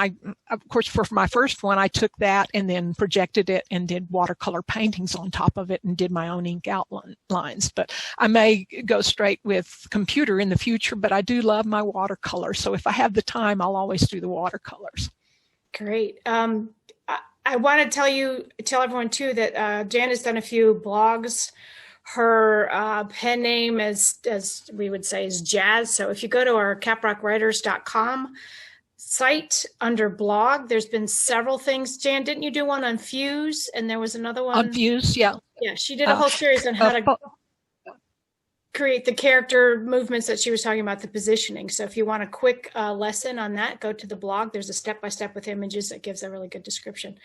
of course, for my first one, I took that and then projected it and did watercolor paintings on top of it and did my own ink outlines. But I may go straight with computer in the future, but I do love my watercolor. So if I have the time, I'll always do the watercolors. Great. I want to tell everyone too that Jan has done a few blogs. Her pen name, as we would say, is Jazz. So if you go to our caprockwriters.com site under blog, there's been several things. Jan, didn't you do one on Fuse? And there was another one on Fuse. Yeah. Yeah, she did a whole series on how to create the character movements that she was talking about, the positioning. So if you want a quick lesson on that, go to the blog. There's a step-by-step with images that gives a really good description.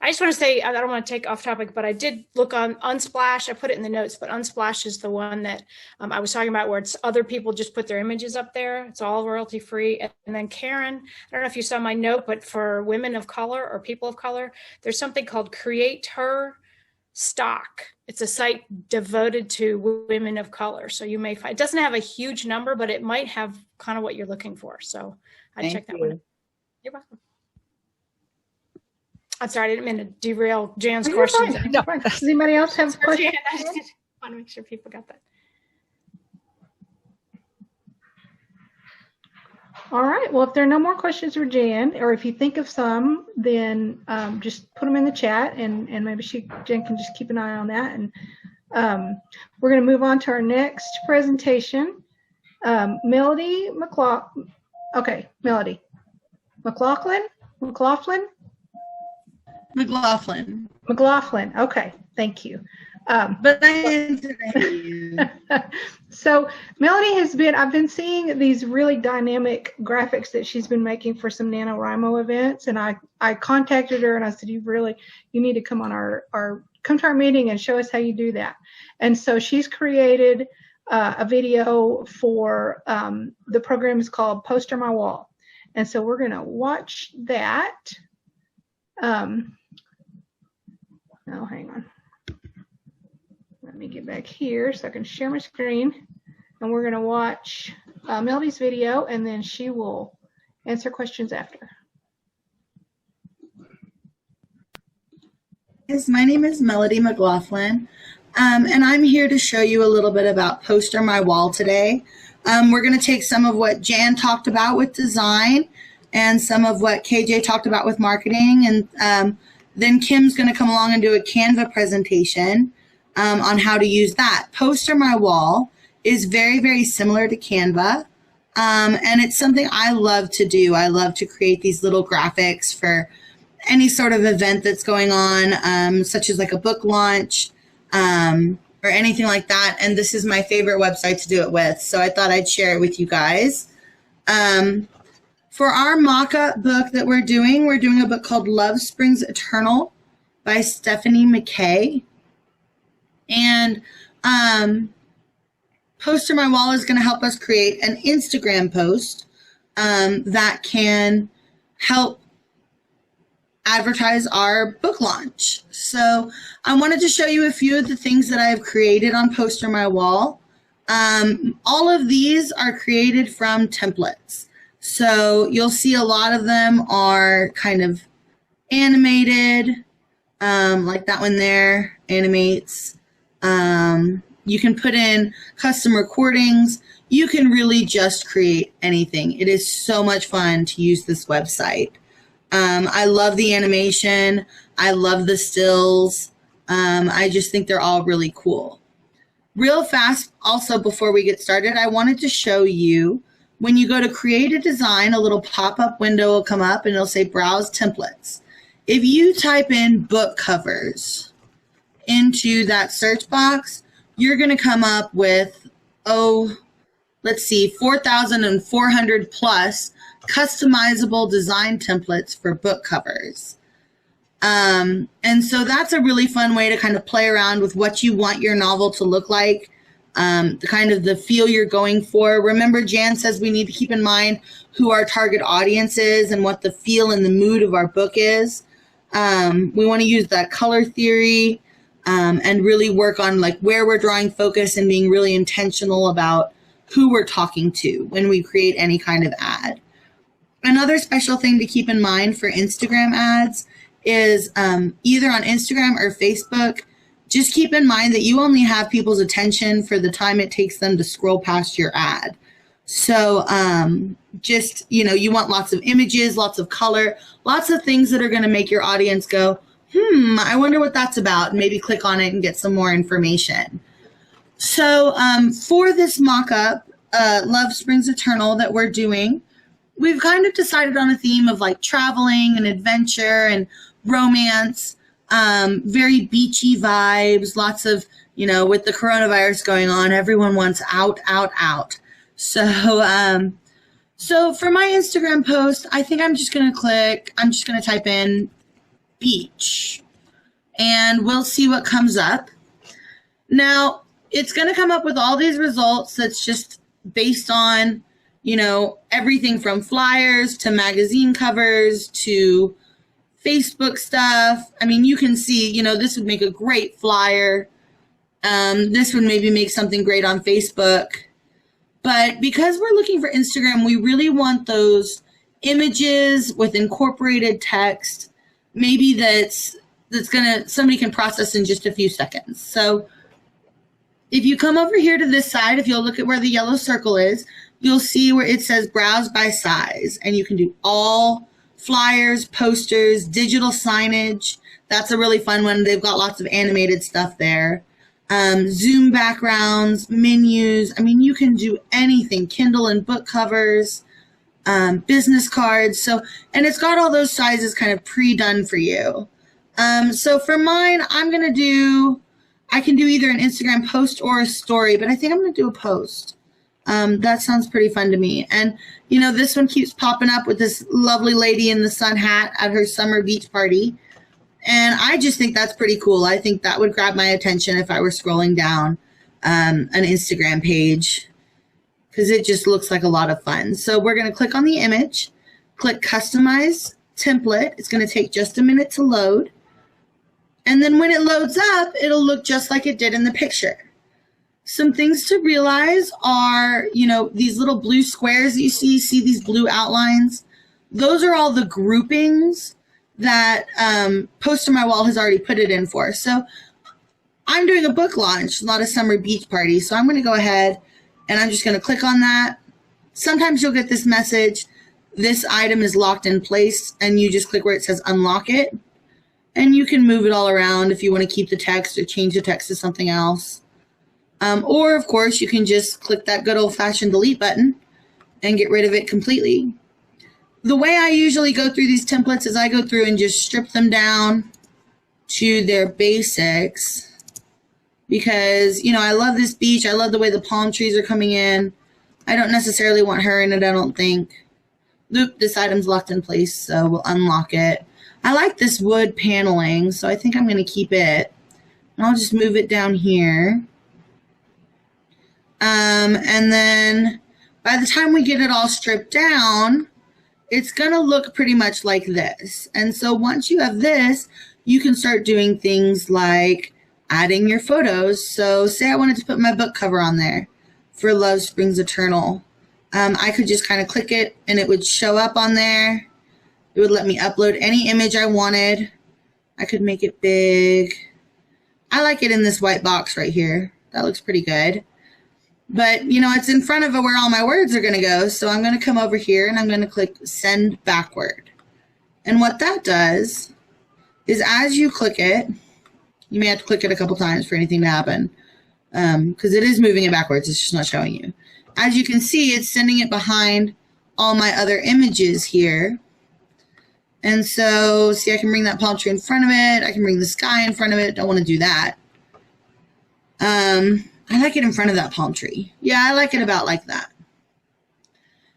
I just want to say, I don't want to take off topic, but I did look on Unsplash. I put it in the notes, but Unsplash is the one that I was talking about, where it's other people just put their images up there. It's all royalty free. And then Karen, I don't know if you saw my note, but for women of color or people of color, there's something called Create Her Stock. It's a site devoted to women of color. So you may find, it doesn't have a huge number, but it might have kind of what you're looking for. So I'd check that one out. You're welcome. I'm sorry, I didn't mean to derail Jan's questions. No. Does anybody else have questions? I just want to make sure people got that. All right. Well, if there are no more questions for Jan, or if you think of some, then just put them in the chat, and maybe Jan can just keep an eye on that. And we're going to move on to our next presentation. Melody McLaughlin. Okay, Melody. McLaughlin? McLaughlin. Okay, thank you. But I answered you. So Melody I've been seeing these really dynamic graphics that she's been making for some NaNoWriMo events, and I contacted her and I said, you need to come on come to our meeting and show us how you do that. And so she's created a video for the program is called Poster My Wall. And so we're going to watch that. Oh, hang on. Let me get back here so I can share my screen. And we're going to watch Melody's video, and then she will answer questions after. Yes, my name is Melody McLaughlin, and I'm here to show you a little bit about Poster My Wall today. We're going to take some of what Jan talked about with design and some of what KJ talked about with marketing, and then Kim's going to come along and do a Canva presentation on how to use that. Poster My Wall is very, very similar to Canva, and it's something I love to do. I love to create these little graphics for any sort of event that's going on, such as like a book launch or anything like that. And this is my favorite website to do it with, so I thought I'd share it with you guys. For our mock-up book that we're doing a book called Love Springs Eternal by Stephanie McKay. And Poster My Wall is going to help us create an Instagram post that can help advertise our book launch. So I wanted to show you a few of the things that I've created on Poster My Wall. All of these are created from templates. So you'll see a lot of them are kind of animated, like that one there animates. You can put in custom recordings. You can really just create anything. It is so much fun to use this website. I love the animation. I love the stills. I just think they're all really cool. Real fast, also before we get started, I wanted to show you when you go to create a design, a little pop-up window will come up and it'll say browse templates. If you type in book covers into that search box, you're going to come up with, let's see, 4,400 plus customizable design templates for book covers. And so that's a really fun way to kind of play around with what you want your novel to look like, the kind of the feel you're going for. Remember, Jan says we need to keep in mind who our target audience is and what the feel and the mood of our book is. We want to use that color theory and really work on like where we're drawing focus and being really intentional about who we're talking to when we create any kind of ad. Another special thing to keep in mind for Instagram ads is either on Instagram or Facebook, just keep in mind that you only have people's attention for the time it takes them to scroll past your ad. So just, you know, you want lots of images, lots of color, lots of things that are going to make your audience go, I wonder what that's about. Maybe click on it and get some more information. So for this mock-up, Love Springs Eternal that we're doing, we've kind of decided on a theme of like traveling and adventure and romance, very beachy vibes, lots of, you know, with the coronavirus going on, everyone wants out, out, out. So, so for my Instagram post, I think I'm just going to type in beach and we'll see what comes up. Now, it's going to come up with all these results that's just based on, you know, everything from flyers to magazine covers to Facebook stuff. I mean, you can see, you know, this would make a great flyer. This would maybe make something great on Facebook. But because we're looking for Instagram, we really want those images with incorporated text, maybe somebody can process in just a few seconds. So if you come over here to this side, if you'll look at where the yellow circle is, you'll see where it says browse by size, and you can do all flyers, posters, digital signage. That's a really fun one. They've got lots of animated stuff there. Zoom backgrounds, menus. I mean, you can do anything. Kindle and book covers, business cards. So, and it's got all those sizes kind of pre-done for you. So for mine, I can do either an Instagram post or a story, but I think I'm going to do a post. That sounds pretty fun to me. And, you know, this one keeps popping up with this lovely lady in the sun hat at her summer beach party. And I just think that's pretty cool. I think that would grab my attention if I were scrolling down an Instagram page because it just looks like a lot of fun. So we're going to click on the image, click Customize Template. It's going to take just a minute to load. And then when it loads up, it'll look just like it did in the picture. Some things to realize are, you know, these little blue squares that you see these blue outlines? Those are all the groupings that Poster My Wall has already put it in for. So I'm doing a book launch, not a summer beach party. So I'm going to go ahead and I'm just going to click on that. Sometimes you'll get this message, this item is locked in place, and you just click where it says unlock it. And you can move it all around if you want to keep the text or change the text to something else. Or, of course, you can just click that good old-fashioned delete button and get rid of it completely. The way I usually go through these templates is I go through and just strip them down to their basics because, you know, I love this beach. I love the way the palm trees are coming in. I don't necessarily want her in it, I don't think. Oop, this item's locked in place, so we'll unlock it. I like this wood paneling, so I think I'm going to keep it. And I'll just move it down here. And then by the time we get it all stripped down, it's going to look pretty much like this. And so once you have this, you can start doing things like adding your photos. So say I wanted to put my book cover on there for Love Springs Eternal. I could just kind of click it and it would show up on there. It would let me upload any image I wanted. I could make it big. I like it in this white box right here. That looks pretty good. But, you know, it's in front of where all my words are going to go. So I'm going to come over here and I'm going to click Send Backward. And what that does is as you click it, you may have to click it a couple times for anything to happen. because it is moving it backwards. It's just not showing you. As you can see, it's sending it behind all my other images here. And so, see, I can bring that palm tree in front of it. I can bring the sky in front of it. Don't want to do that. I like it in front of that palm tree. Yeah, I like it about like that.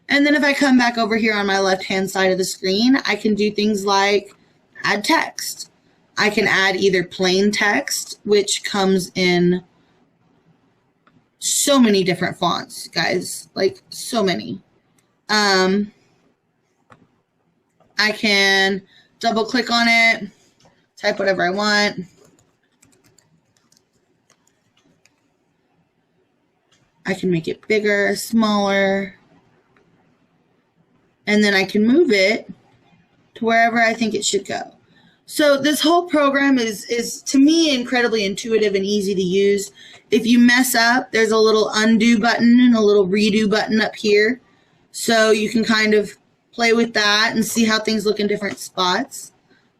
And then if I come back over here on my left-hand side of the screen, I can do things like add text. I can add either plain text, which comes in so many different fonts, guys, like so many. I can double click on it, type whatever I want. I can make it bigger, smaller, and then I can move it to wherever I think it should go. So this whole program is to me incredibly intuitive and easy to use. If you mess up, there's a little undo button and a little redo button up here. So you can kind of play with that and see how things look in different spots.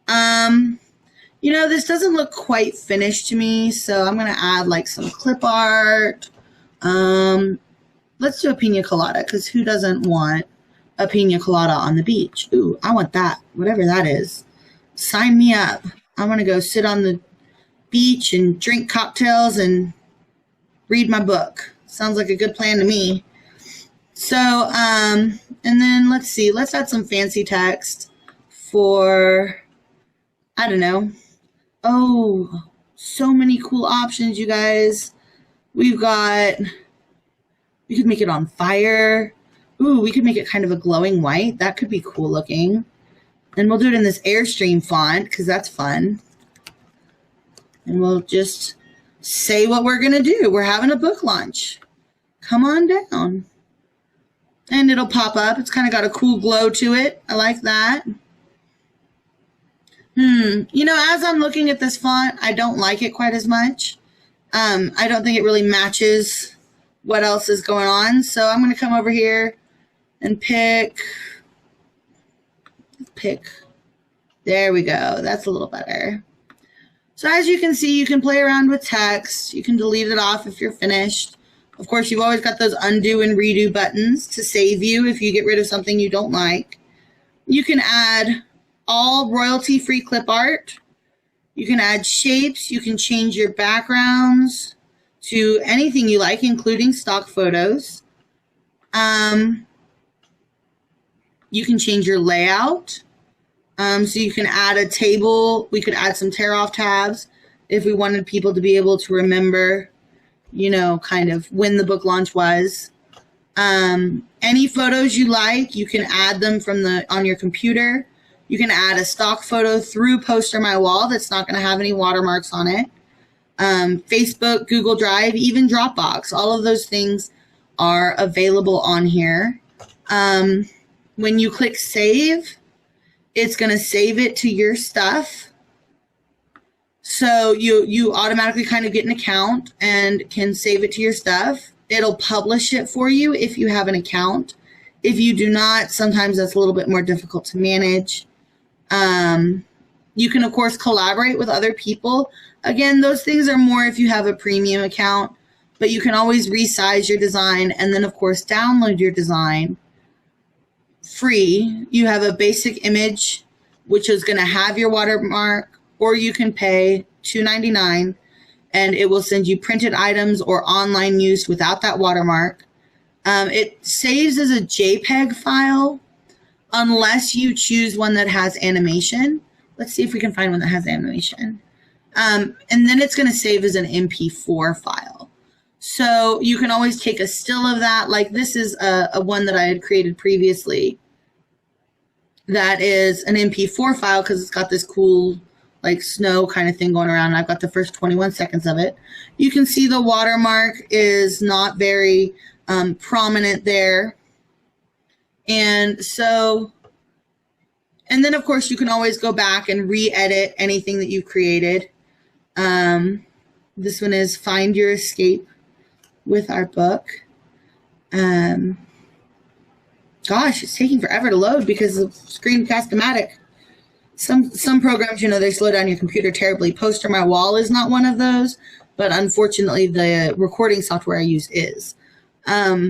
You know, this doesn't look quite finished to me, so I'm going to add like some clip art. Let's do a pina colada, because who doesn't want a pina colada on the beach? Ooh, I want that, whatever that is. Sign me up. I'm going to go sit on the beach and drink cocktails and read my book. Sounds like a good plan to me. So, and then let's see, let's add some fancy text for, I don't know. Oh, so many cool options, you guys. We've got, we could make it on fire. Ooh, we could make it kind of a glowing white. That could be cool looking. And we'll do it in this Airstream font because that's fun. And we'll just say what we're going to do. We're having a book launch. Come on down. And it'll pop up. It's kind of got a cool glow to it. I like that. You know, as I'm looking at this font, I don't like it quite as much. I don't think it really matches what else is going on. So I'm going to come over here and pick. There we go. That's a little better. So as you can see, you can play around with text. You can delete it off if you're finished. Of course, you've always got those undo and redo buttons to save you if you get rid of something you don't like. You can add all royalty-free clip art. You can add shapes. You can change your backgrounds to anything you like, including stock photos. You can change your layout. So you can add a table. We could add some tear-off tabs if we wanted people to be able to remember, you know, kind of when the book launch was. Any photos you like, you can add them from on your computer. You can add a stock photo through Poster My Wall that's not going to have any watermarks on it. Facebook, Google Drive, even Dropbox, all of those things are available on here. When you click save, it's going to save it to your stuff. So you automatically kind of get an account and can save it to your stuff. It'll publish it for you if you have an account. If you do not, sometimes that's a little bit more difficult to manage. You can, of course, collaborate with other people. Again, those things are more if you have a premium account, but you can always resize your design and then, of course, download your design free. You have a basic image, which is going to have your watermark, or you can pay $2.99 and it will send you printed items or online use without that watermark. It saves as a JPEG file unless you choose one that has animation. Let's see if we can find one that has animation. And then it's going to save as an MP4 file. So you can always take a still of that. Like this is a one that I had created previously. That is an MP4 file because it's got this cool like snow kind of thing going around. I've got the first 21 seconds of it. You can see the watermark is not very prominent there. And so, and then of course you can always go back and re-edit anything that you've created. This one is Find Your Escape with our book. Gosh, it's taking forever to load because of Screencast-O-Matic. Some programs, you know, they slow down your computer terribly. Poster My Wall is not one of those. but unfortunately the recording software I use is.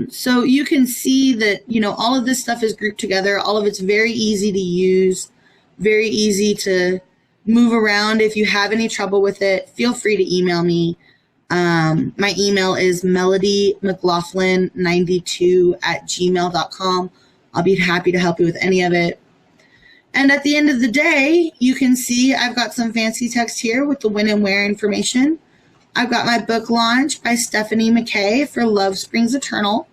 So you can see that, you know, all of this stuff is grouped together. All of it's very easy to use, very easy to move around. If you have any trouble with it, feel free to email me. My email is melodymclaughlin92@gmail.com. I'll be happy to help you with any of it. And at the end of the day, you can see I've got some fancy text here with the when and where information. I've got my book launch by Stephanie McKay for Love Springs Eternal.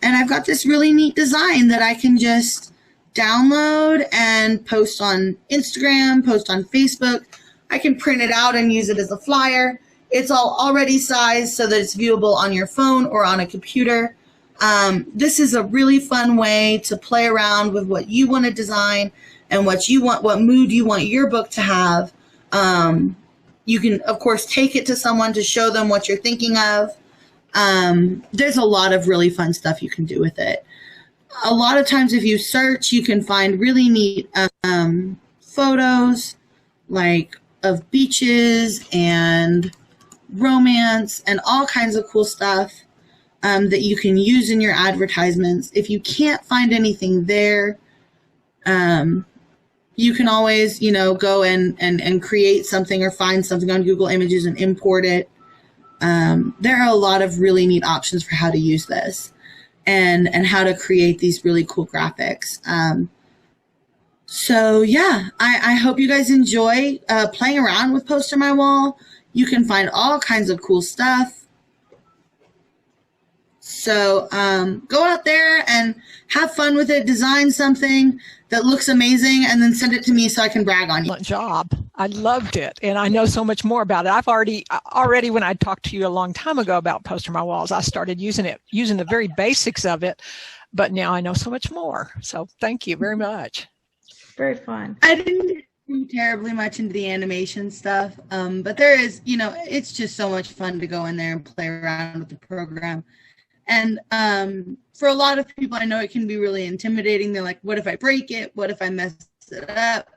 And I've got this really neat design that I can just download and post on Instagram, post on Facebook. I can print it out and use it as a flyer. It's all already sized so that it's viewable on your phone or on a computer. This is a really fun way to play around with what you want to design and what you want, what mood you want your book to have. You can, of course, take it to someone to show them what you're thinking of. There's a lot of really fun stuff you can do with it. A lot of times if you search, you can find really neat photos like of beaches and romance and all kinds of cool stuff that you can use in your advertisements. If you can't find anything there, you can always, you know, go and create something or find something on Google Images and import it. There are a lot of really neat options for how to use this and how to create these really cool graphics. So yeah, I hope you guys enjoy playing around with Poster My Wall. You can find all kinds of cool stuff. So go out there and have fun with it. Design something that looks amazing and then send it to me so I can brag on you. Job. I loved it. And I know so much more about it. I've already when I talked to you a long time ago about Poster My Walls, I started using it, using the very basics of it. But now I know so much more. So thank you very much. Very fun. I didn't do terribly much into the animation stuff, but there is, you know, it's just so much fun to go in there and play around with the program. And for a lot of people, I know it can be really intimidating. They're like, what if I break it? What if I mess it up?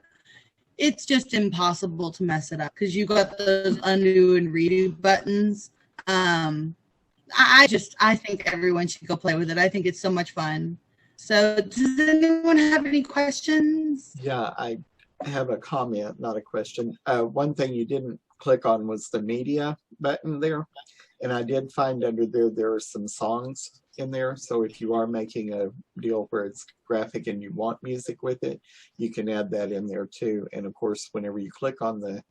It's just impossible to mess it up because you got those undo and redo buttons. I think everyone should go play with it. I think it's so much fun. So does anyone have any questions? Yeah, I have a comment, not a question. One thing you didn't click on was the media button there. And I did find under there are some songs in there. So if you are making a deal where it's graphic and you want music with it, you can add that in there too. And of course, whenever you click on the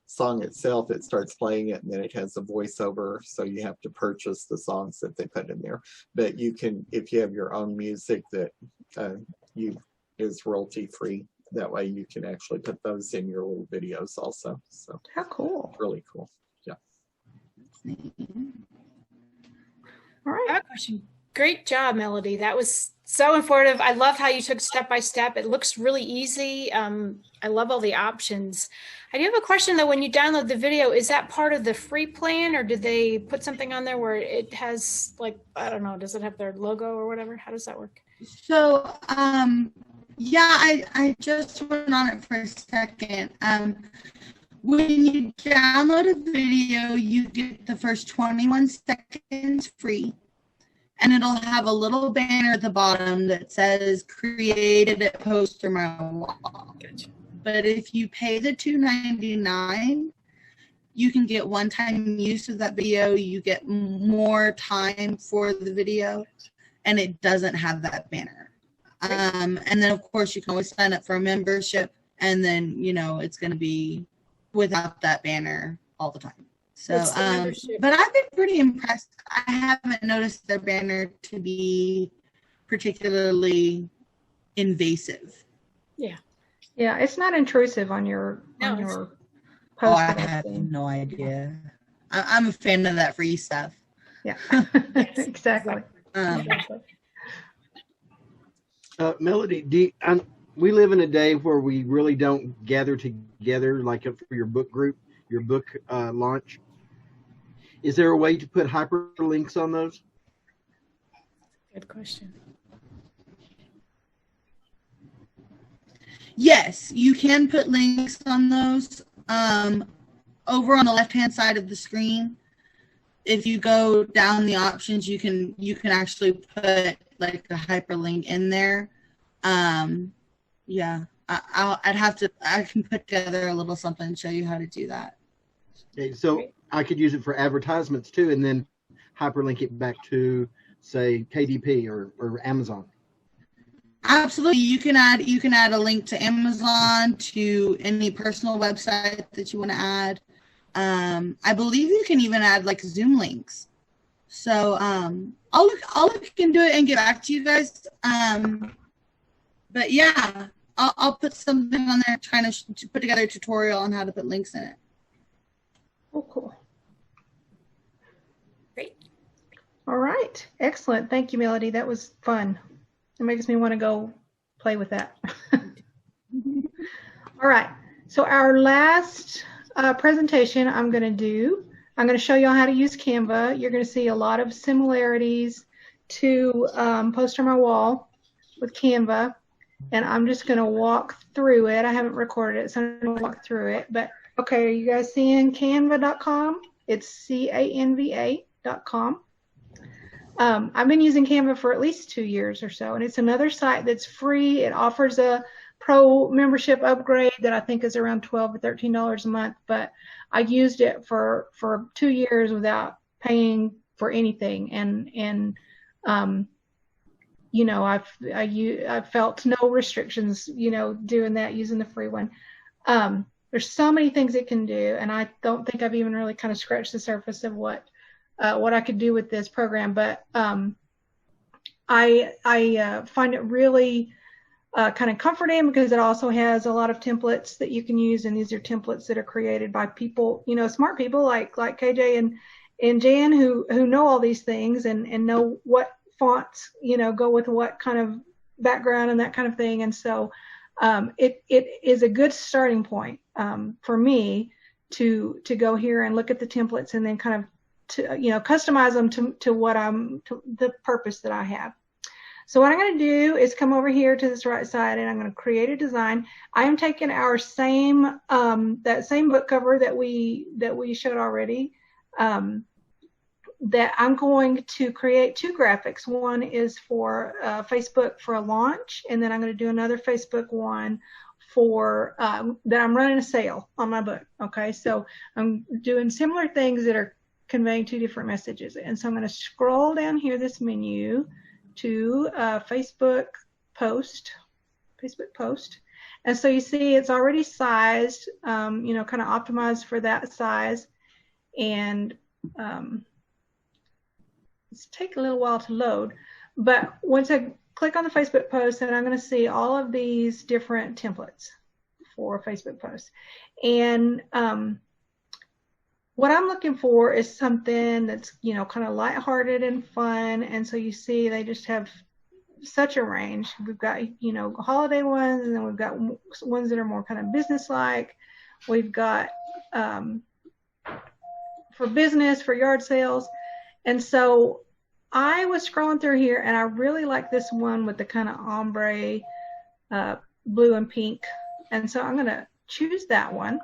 song itself, it starts playing it and then it has a voiceover. So you have to purchase the songs that they put in there. But you can, if you have your own music that is royalty free, that way you can actually put those in your little videos also. So how cool. Really cool. Yeah. All right. I have a question. Great job, Melody. That was so informative. I love how you took step by step. It looks really easy. I love all the options. I do have a question though. When you download the video, is that part of the free plan, or did they put something on there where it has, like, I don't know, does it have their logo or whatever? How does that work? So, yeah, I just went on it for a second. When you download a video, you get the first 21 seconds free, and it'll have a little banner at the bottom that says created at Poster My Wall. Gotcha. But if you pay the $2.99, you can get one-time use of that video. You get more time for the video, and it doesn't have that banner. And then, of course, you can always sign up for a membership, and then, you know, it's going to be without that banner all the time. So, but I've been pretty impressed. I haven't noticed their banner to be particularly invasive. Yeah. Yeah, it's not intrusive on your post. Oh, I have no idea. I'm a fan of that free stuff. Yeah, exactly. Melody, we live in a day where we really don't gather together like for your book group, your book launch. Is there a way to put hyperlinks on those? Good question. Yes, you can put links on those. Over on the left-hand side of the screen, if you go down the options, you can actually put like a hyperlink in there. Yeah, I can put together a little something and show you how to do that. Okay, so I could use it for advertisements too, and then hyperlink it back to, say, KDP or Amazon. Absolutely, you can add a link to Amazon, to any personal website that you want to add. I believe you can even add like Zoom links. So I'll look into it and get back to you guys. But yeah, I'll put something on there trying to put together a tutorial on how to put links in it. Oh, cool. Great. All right. Excellent. Thank you, Melody. That was fun. It makes me want to go play with that. All right. So our last presentation I'm going to show you how to use Canva. You're going to see a lot of similarities to Poster My Wall with Canva. And I'm just going to walk through it. I haven't recorded it, so I'm going to walk through it. But okay, are you guys seeing canva.com? It's canva.com. I've been using Canva for at least 2 years or so, and it's another site that's free. It offers a pro membership upgrade that I think is around $12 or $13 a month, but I used it for 2 years without paying for anything, and you know, I felt no restrictions, you know, doing that, using the free one. There's so many things it can do, and I don't think I've even really kind of scratched the surface of what I could do with this program. But I find it really kind of comforting because it also has a lot of templates that you can use, and these are templates that are created by people, you know, smart people like KJ and Jan who know all these things and know what fonts, you know, go with what kind of background and that kind of thing. And so it is a good starting point for me to go here and look at the templates and then kind of to, you know, customize them to what to the purpose that I have. So what I'm going to do is come over here to this right side, and I'm going to create a design. I am taking our same that same book cover that we showed already. That I'm going to create 2 graphics. One is for Facebook for a launch, and then I'm going to do another Facebook one for that I'm running a sale on my book. Okay, so I'm doing similar things that are conveying 2 different messages. And so I'm going to scroll down here this menu to Facebook post, and so you see it's already sized, you know, kind of optimized for that size, and it's taking a little while to load, but once I click on the Facebook post, then I'm going to see all of these different templates for Facebook posts. And what I'm looking for is something that's, you know, kind of lighthearted and fun. And so you see they just have such a range. We've got, you know, holiday ones, and then we've got ones that are more kind of business-like. We've got for business, for yard sales. And so I was scrolling through here, and I really like this one with the kind of ombre blue and pink. And so I'm going to choose that one.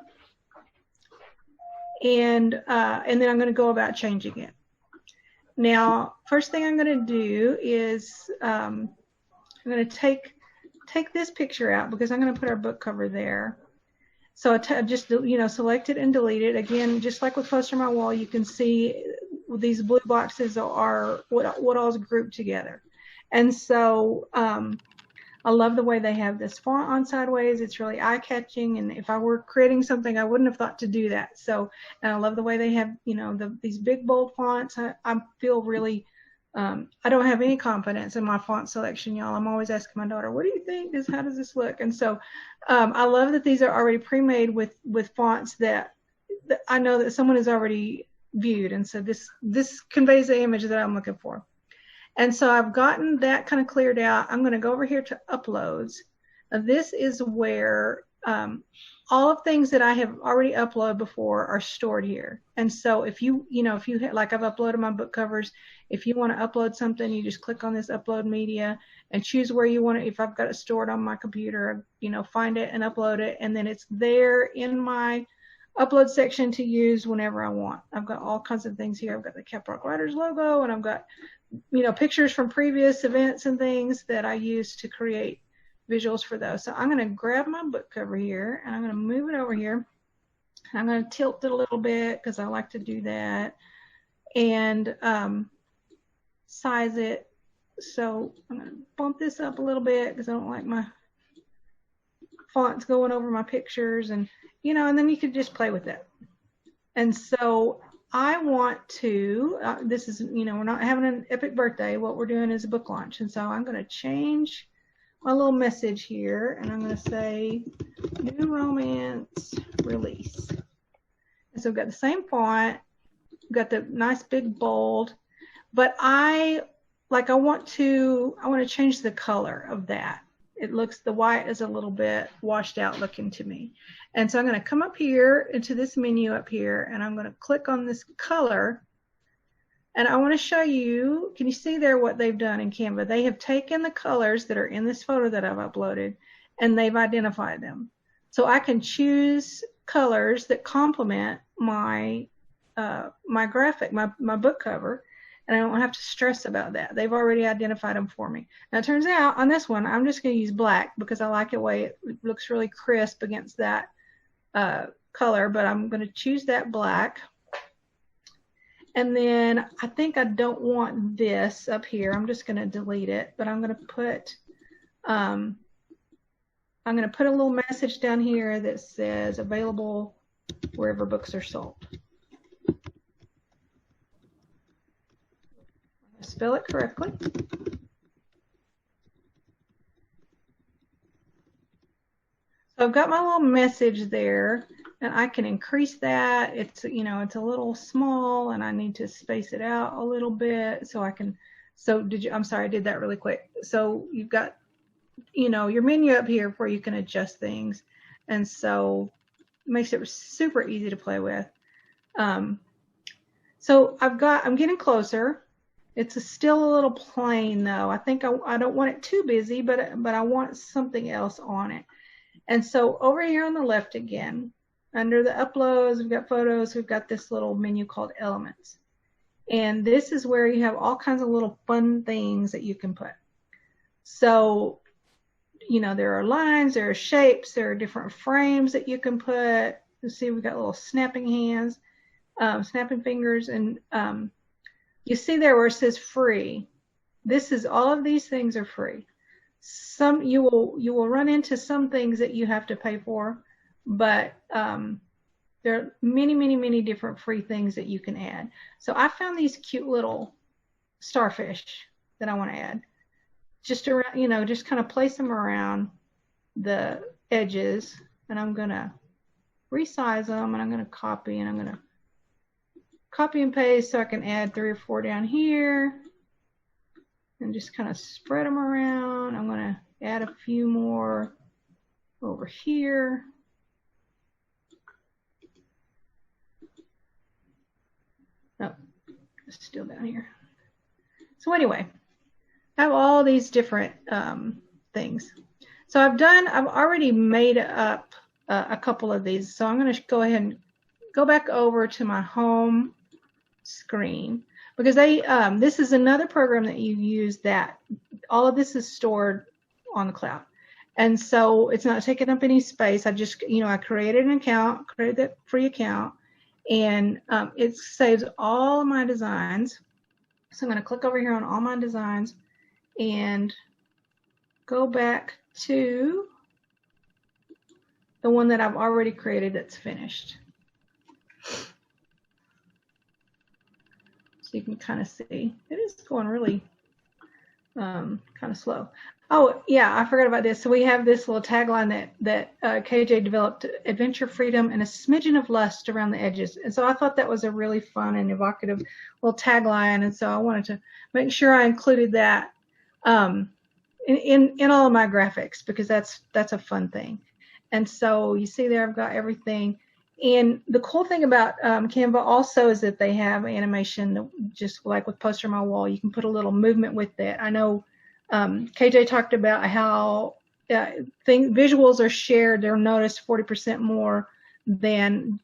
And then I'm going to go about changing it. Now, first thing I'm going to do is I'm going to take this picture out because I'm going to put our book cover there. So I just, you know, select it and delete it. Again, just like with Poster My Wall, you can see these blue boxes are what all is grouped together. And so I love the way they have this font on sideways. It's really eye-catching, and if I were creating something, I wouldn't have thought to do that. So, and I love the way they have, you know, these big bold fonts. I feel really, I don't have any confidence in my font selection, y'all. I'm always asking my daughter, what do you think? How does this look? And so I love that these are already pre-made with fonts that I know that someone has already viewed. And so this conveys the image that I'm looking for. And so I've gotten that kind of cleared out. I'm going to go over here to uploads. Now this is where all of things that I have already uploaded before are stored here. And so if you like, I've uploaded my book covers. If you want to upload something, you just click on this upload media and choose where you want it. If I've got it stored on my computer, you know, find it and upload it. And then it's there in my upload section to use whenever I want. I've got all kinds of things here. I've got the Caprock Writers logo, and I've got, you know, pictures from previous events and things that I use to create visuals for those. So I'm going to grab my book cover here, and I'm going to move it over here. I'm going to tilt it a little bit because I like to do that, and size it. So I'm going to bump this up a little bit because I don't like my fonts going over my pictures, and you know, and then you could just play with it. And so I want to, this is, you know, we're not having an epic birthday. What we're doing is a book launch. And so I'm going to change my little message here, and I'm going to say new romance release. And so we've got the same font, we've got the nice big bold, but I want to change the color of that. It looks, the white is a little bit washed out looking to me. And so I'm going to come up here into this menu up here, and I'm going to click on this color, and I want to show you, can you see there what they've done in Canva? They have taken the colors that are in this photo that I've uploaded, and they've identified them. So I can choose colors that complement my my graphic, my book cover, and I don't have to stress about that. They've already identified them for me. Now it turns out on this one, I'm just going to use black because I like the way it looks really crisp against that color, but I'm going to choose that black. And then I think I don't want this up here. I'm just going to delete it, but I'm going to put a little message down here that says available wherever books are sold. Spell it correctly. So I've got my little message there, and I can increase that. It's, you know, it's a little small, and I need to space it out a little bit so I can. So I'm sorry, I did that really quick. So you've got, you know, your menu up here where you can adjust things, and so it makes it super easy to play with. So I'm getting closer. It's still a little plain though. I think I don't want it too busy, but I want something else on it. And so over here on the left again, under the uploads, we've got photos, we've got this little menu called elements. And this is where you have all kinds of little fun things that you can put. So, you know, there are lines, there are shapes, there are different frames that you can put. You see we've got little snapping hands, snapping fingers, and you see there where it says free. This is, all of these things are free. Some you will run into some things that you have to pay for, but there are many different free things that you can add. So I found these cute little starfish that I want to add. Just around, you know, just kind of place them around the edges, and I'm gonna resize them, and I'm gonna copy, and I'm gonna copy and paste so I can add 3 or 4 down here and just kind of spread them around. I'm going to add a few more over here. Oh, it's still down here. So anyway, I have all these different things. So I've already made up a couple of these. So I'm going to go ahead and go back over to my home screen, because this is another program that you use that all of this is stored on the cloud, and so it's not taking up any space. I just, you know, I created an account, created that free account, and it saves all of my designs. So I'm going to click over here on all my designs and go back to the one that I've already created that's finished. So you can kind of see it is going really kind of slow. Oh yeah, I forgot about this. So we have this little tagline that KJ developed: adventure, freedom, and a smidgen of lust around the edges. And so I thought that was a really fun and evocative little tagline, and so I wanted to make sure I included that in all of my graphics, because that's a fun thing. And so you see there I've got everything. And the cool thing about Canva also is that they have animation, just like with Poster on My Wall. You can put a little movement with it. I know KJ talked about how visuals are shared. They're noticed 40% more than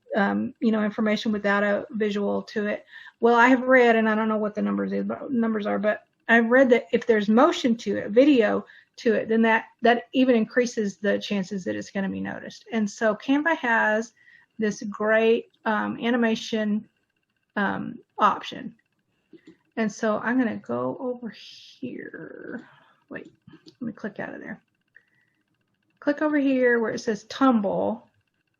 information without a visual to it. Well, I have read, and I don't know what the numbers are, but I've read that if there's motion to it, video to it, then that even increases the chances that it's going to be noticed. And so Canva has this great animation option. And so I'm going to go over here. Wait, let me click out of there. Click over here where it says tumble.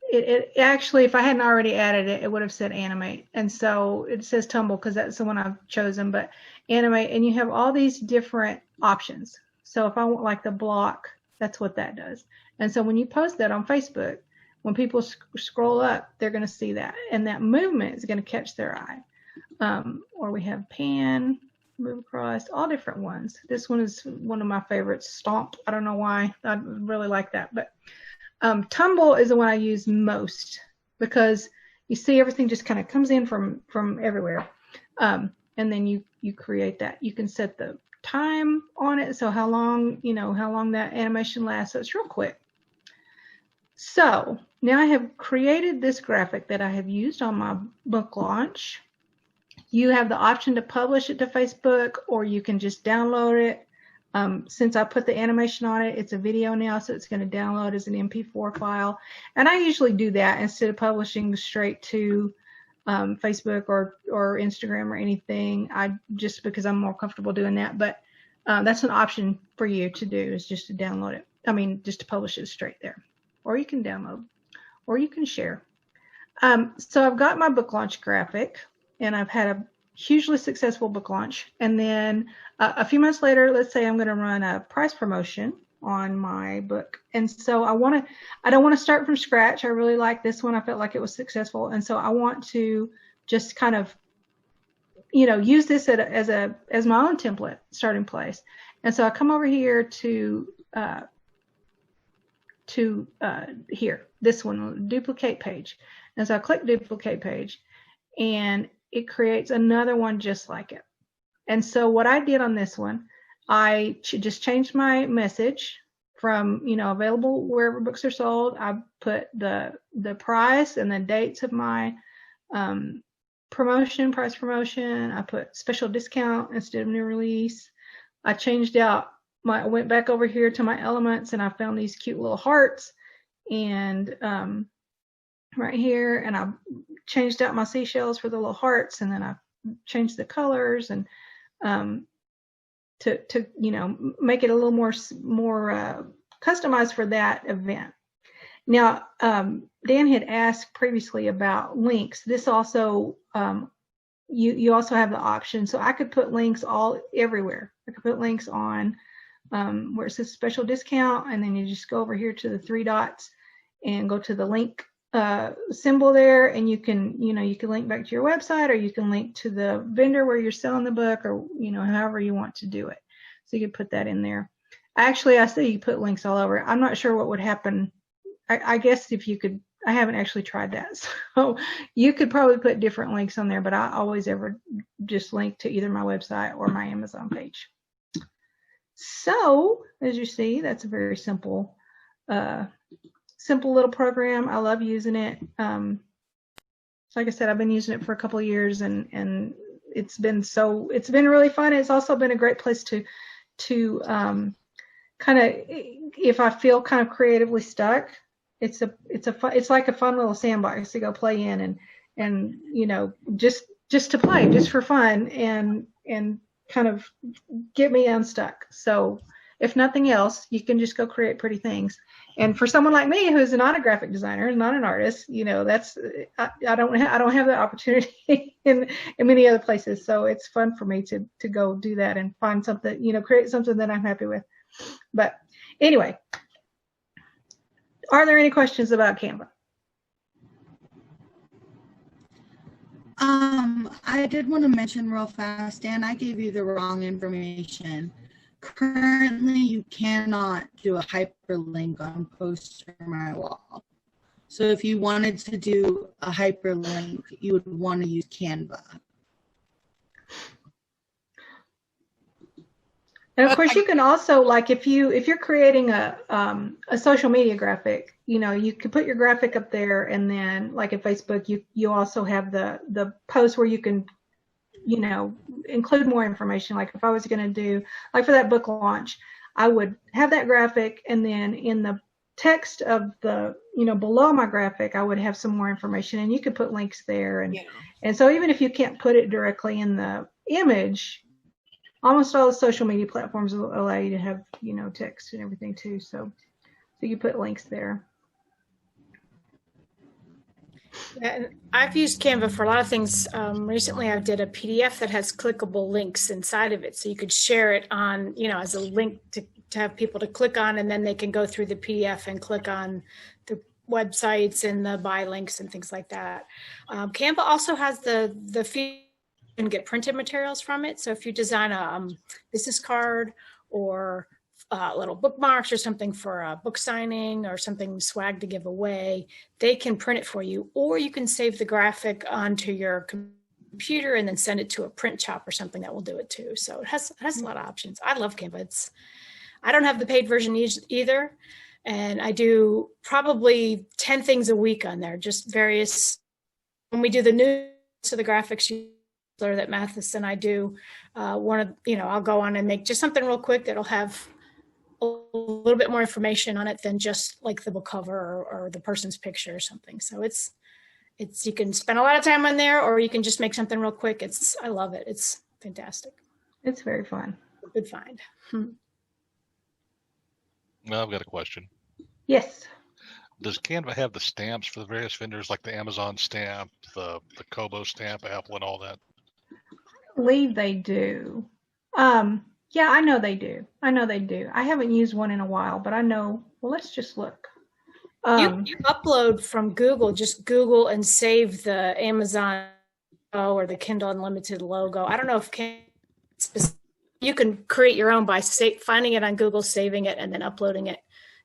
It actually, if I hadn't already added it, it would have said animate. And so it says tumble because that's the one I've chosen, but animate, and you have all these different options. So if I want like the block, that's what that does. And so when you post that on Facebook, when people scroll up, they're going to see that. And that movement is going to catch their eye. Or we have pan, move across, all different ones. This one is one of my favorites, stomp. I don't know why. I really like that. But tumble is the one I use most because you see everything just kind of comes in from everywhere. And then you create that. You can set the time on it, so how long that animation lasts. So it's real quick. So now I have created this graphic that I have used on my book launch. You have the option to publish it to Facebook, or you can just download it. Since I put the animation on it, it's a video now, so it's going to download as an MP4 file. And I usually do that instead of publishing straight to Facebook or Instagram or anything. Just because I'm more comfortable doing that. But that's an option for you to do, is just to download it. I mean, just to publish it straight there. Or you can download, or you can share. So I've got my book launch graphic, and I've had a hugely successful book launch. And then a few months later, let's say I'm going to run a price promotion on my book. And so I don't want to start from scratch. I really like this one. I felt like it was successful. And so I want to just kind of, use this as my own template starting place. And so I come over here to here, this one, duplicate page. And so I click duplicate page, and it creates another one just like it. And so what I did on this one, I just changed my message from, available wherever books are sold. I put the price and the dates of my price promotion. I put special discount instead of new release. I changed out I went back over here to my elements, and I found these cute little hearts, and right here, and I changed out my seashells for the little hearts, and then I changed the colors and to make it a little more customized for that event. Now, Dan had asked previously about links. This also you also have the option, so I could put links everywhere. I could put links on where it says special discount, and then you just go over here to the 3 dots and go to the link symbol there, and you can link back to your website, or you can link to the vendor where you're selling the book, or however you want to do it. So you can put that in there. Actually, I say you put links all over. I'm not sure what would happen. I guess if you could, I haven't actually tried that. So you could probably put different links on there, but I always ever just link to either my website or my Amazon page. So as you see, that's a very simple little program. I love using it. Like I said, I've been using it for a couple of years, and it's been really fun. It's also been a great place to kind of, if I feel kind of creatively stuck, it's like a fun little sandbox to go play in, and just to play, just for fun, and kind of get me unstuck. So if nothing else, you can just go create pretty things. And for someone like me, who's not a graphic designer, not an artist, that's I don't have that opportunity in many other places. So it's fun for me to go do that and find something, create something that I'm happy with. But anyway, are there any questions about Canva? I did want to mention real fast, Dan, I gave you the wrong information. Currently, you cannot do a hyperlink on Post or My Wall. So if you wanted to do a hyperlink, you would want to use Canva. And of course, you can also, like, if you're creating a social media graphic, you can put your graphic up there, and then, like in Facebook, you also have the post where you can, include more information. Like if I was going to do, like for that book launch, I would have that graphic, and then in the text of the, below my graphic, I would have some more information, and you could put links there, and so even if you can't put it directly in the image, almost all the social media platforms will allow you to have, text and everything too. So you put links there. Yeah, and I've used Canva for a lot of things. Recently, I did a PDF that has clickable links inside of it, so you could share it on, as a link to have people to click on, and then they can go through the PDF and click on the websites and the buy links and things like that. Canva also has the feature and get printed materials from it. So if you design a business card or little bookmarks or something for a book signing or something swag to give away, they can print it for you, or you can save the graphic onto your computer and then send it to a print shop or something that will do it too. So it has a lot of options. I love Canva. I don't have the paid version either, and I do probably 10 things a week on there, just various. When we do the news to the graphics that Mathis and I do, I'll go on and make just something real quick that'll have a little bit more information on it than just like the book cover or the person's picture or something. So it's you can spend a lot of time on there, or you can just make something real quick. I love it. It's fantastic. It's very fun. A good find. Well, I've got a question. Yes. Does Canva have the stamps for the various vendors, like the Amazon stamp, the Kobo stamp, Apple, and all that? I believe they do. Yeah, I know they do. I haven't used one in a while, but I know. Well, let's just look. You upload from Google, just Google and save the Amazon or the Kindle Unlimited logo. I don't know if you can create your own by finding it on Google, saving it, and then uploading it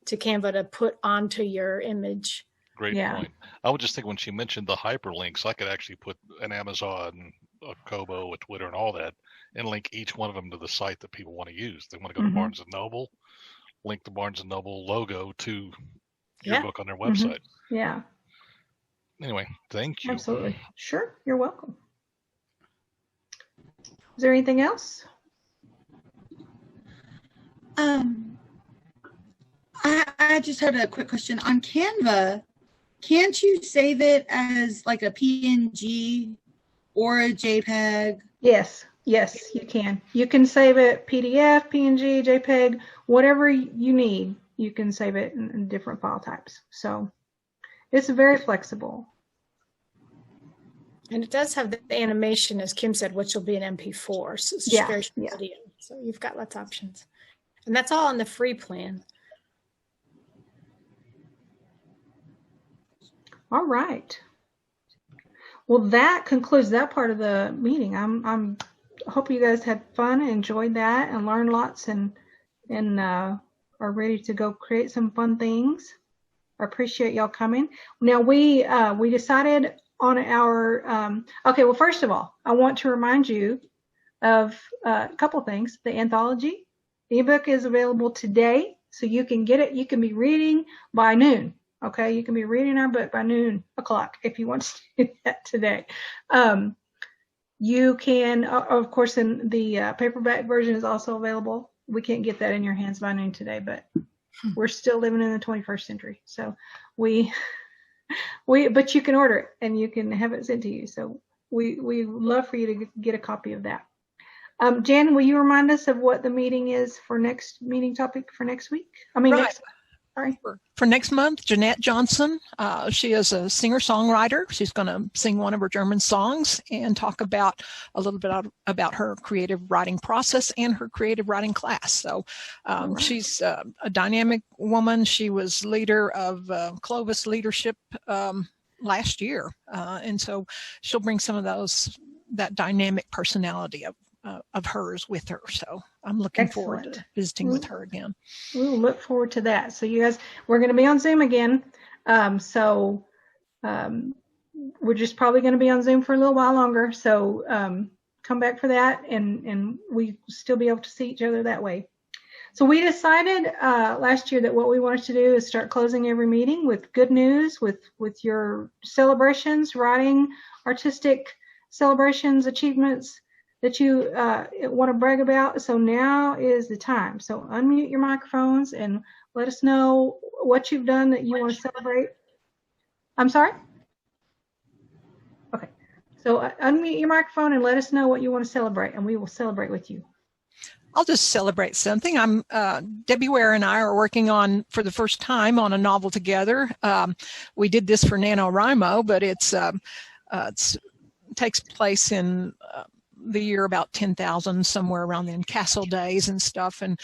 to Canva to put onto your image. Great point. I would just think when she mentioned the hyperlinks, I could actually put an Amazon, a Kobo, a Twitter, and all that, and link each one of them to the site that people want to use. They want to go to Barnes & Noble, link the Barnes & Noble logo to your book on their website. Yeah. Anyway, thank you. Absolutely. Sure. You're welcome. Is there anything else? I just had a quick question on Canva. Can't you save it as like a PNG or a JPEG? Yes, you can. You can save it PDF, PNG, JPEG, whatever you need. You can save it in different file types. So it's very flexible. And it does have the animation, as Kim said, which will be an MP4. So it's very video. So you've got lots of options. And that's all on the free plan. All right. Well, that concludes that part of the meeting. I hope you guys had fun, enjoyed that, and learned lots, and are ready to go create some fun things. I appreciate y'all coming. Now we decided on our okay. Well, first of all, I want to remind you of a couple of things. The anthology ebook is available today, so you can get it. You can be reading by noon. Okay, you can be reading our book by noon o'clock if you want to do that today. You can, of course, in the paperback version is also available. We can't get that in your hands by noon today, but we're still living in the 21st century. So but you can order it and you can have it sent to you. So we love for you to get a copy of that. Jan, will you remind us of what the meeting is for next meeting topic for next week? For next month, Jeanette Johnson, she is a singer-songwriter. She's going to sing one of her German songs and talk about a little bit about her creative writing process and her creative writing class. So she's a dynamic woman. She was leader of Clovis Leadership last year. And so she'll bring some of that dynamic personality of hers with her. So I'm looking forward to visiting with her again. We'll look forward to that. So you guys, we're going to be on Zoom again. We're just probably going to be on Zoom for a little while longer. So come back for that, and we still be able to see each other that way. So we decided last year that what we wanted to do is start closing every meeting with good news, with your celebrations, writing, artistic celebrations, achievements that you want to brag about. So now is the time. So unmute your microphones and let us know what you've done that you want to celebrate. I'm sorry? Okay. So unmute your microphone and let us know what you want to celebrate, and we will celebrate with you. I'll just celebrate something. Debbie Ware and I are working on, for the first time, on a novel together. We did this for NaNoWriMo, but it takes place in the year about 10,000, somewhere around then, Castle Days and stuff. And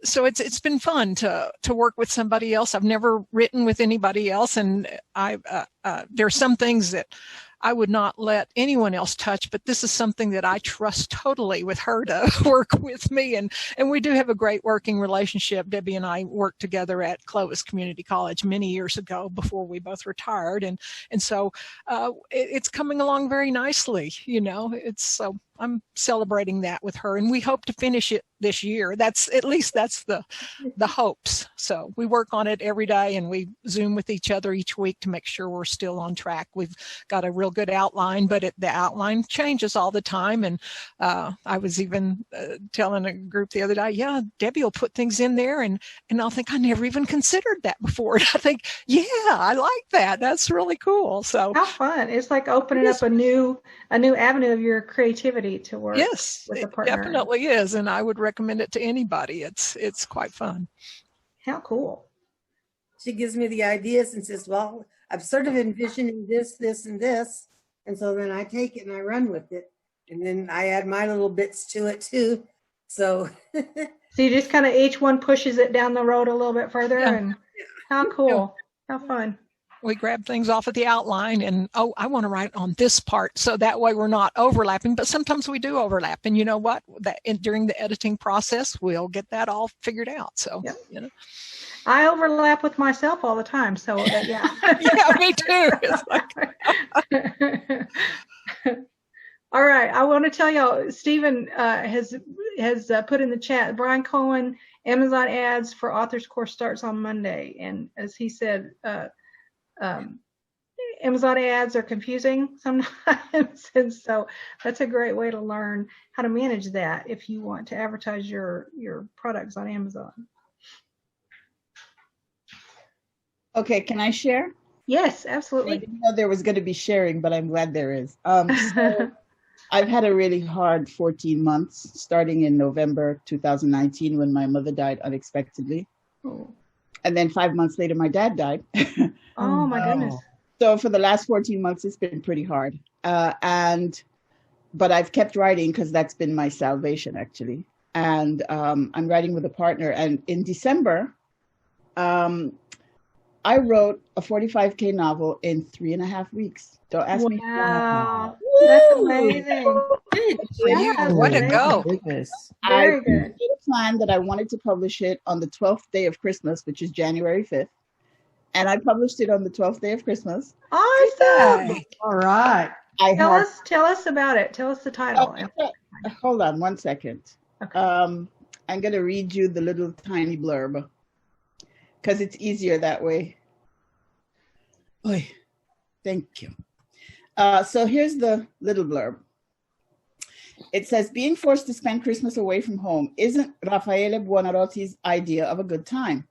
so it's been fun to work with somebody else. I've never written with anybody else, and there are some things that I would not let anyone else touch, but this is something that I trust totally with her to work with me. And we do have a great working relationship. Debbie and I worked together at Clovis Community College many years ago before we both retired. And so it's coming along very nicely, you know. So I'm celebrating that with her, and we hope to finish it this year. That's the hopes. So we work on it every day, and we Zoom with each other each week to make sure we're still on track. We've got a real good outline, but the outline changes all the time. And I was even telling a group the other day, yeah, Debbie will put things in there, and I'll think, I never even considered that before. And I think, yeah, I like that. That's really cool. So how fun. It's like opening up a new avenue of your creativity to work with a partner. It definitely is, and I would recommend it to anybody. It's quite fun. How cool. She gives me the ideas and says, well, I'm sort of envisioning this, this, and this. And so then I take it and I run with it. And then I add my little bits to it too. So so you just kind of, each one pushes it down the road a little bit further. Yeah. And how cool. How fun. We grab things off of the outline and, I want to write on this part. So that way we're not overlapping, but sometimes we do overlap. And you know what? During the editing process, we'll get that all figured out. So, you know. I overlap with myself all the time. So, yeah. Yeah, me too. All right. I want to tell y'all, Stephen has put in the chat, Brian Cohen, Amazon ads for authors course starts on Monday. And as he said, Amazon ads are confusing sometimes, and so that's a great way to learn how to manage that if you want to advertise your products on Amazon. Okay, can I share? Yes, absolutely. I didn't know there was going to be sharing, but I'm glad there is. So I've had a really hard 14 months, starting in November 2019 when my mother died unexpectedly. Oh. And then 5 months later, my dad died. Oh my goodness. So for the last 14 months, it's been pretty hard. But I've kept writing because that's been my salvation, actually. And I'm writing with a partner. And in December, I wrote a 45K novel in 3.5 weeks. Don't ask me. Wow, that's amazing. Yeah, way to go. Very good. I made a plan that I wanted to publish it on the 12th day of Christmas, which is January 5th. And I published it on the 12th day of Christmas. Awesome. All right. Tell us about it. Tell us the title. Hold on 1 second. Okay. I'm going to read you the little tiny blurb because it's easier that way. Oy. Thank you. So here's the little blurb. It says, being forced to spend Christmas away from home isn't Raffaele Buonarroti's idea of a good time,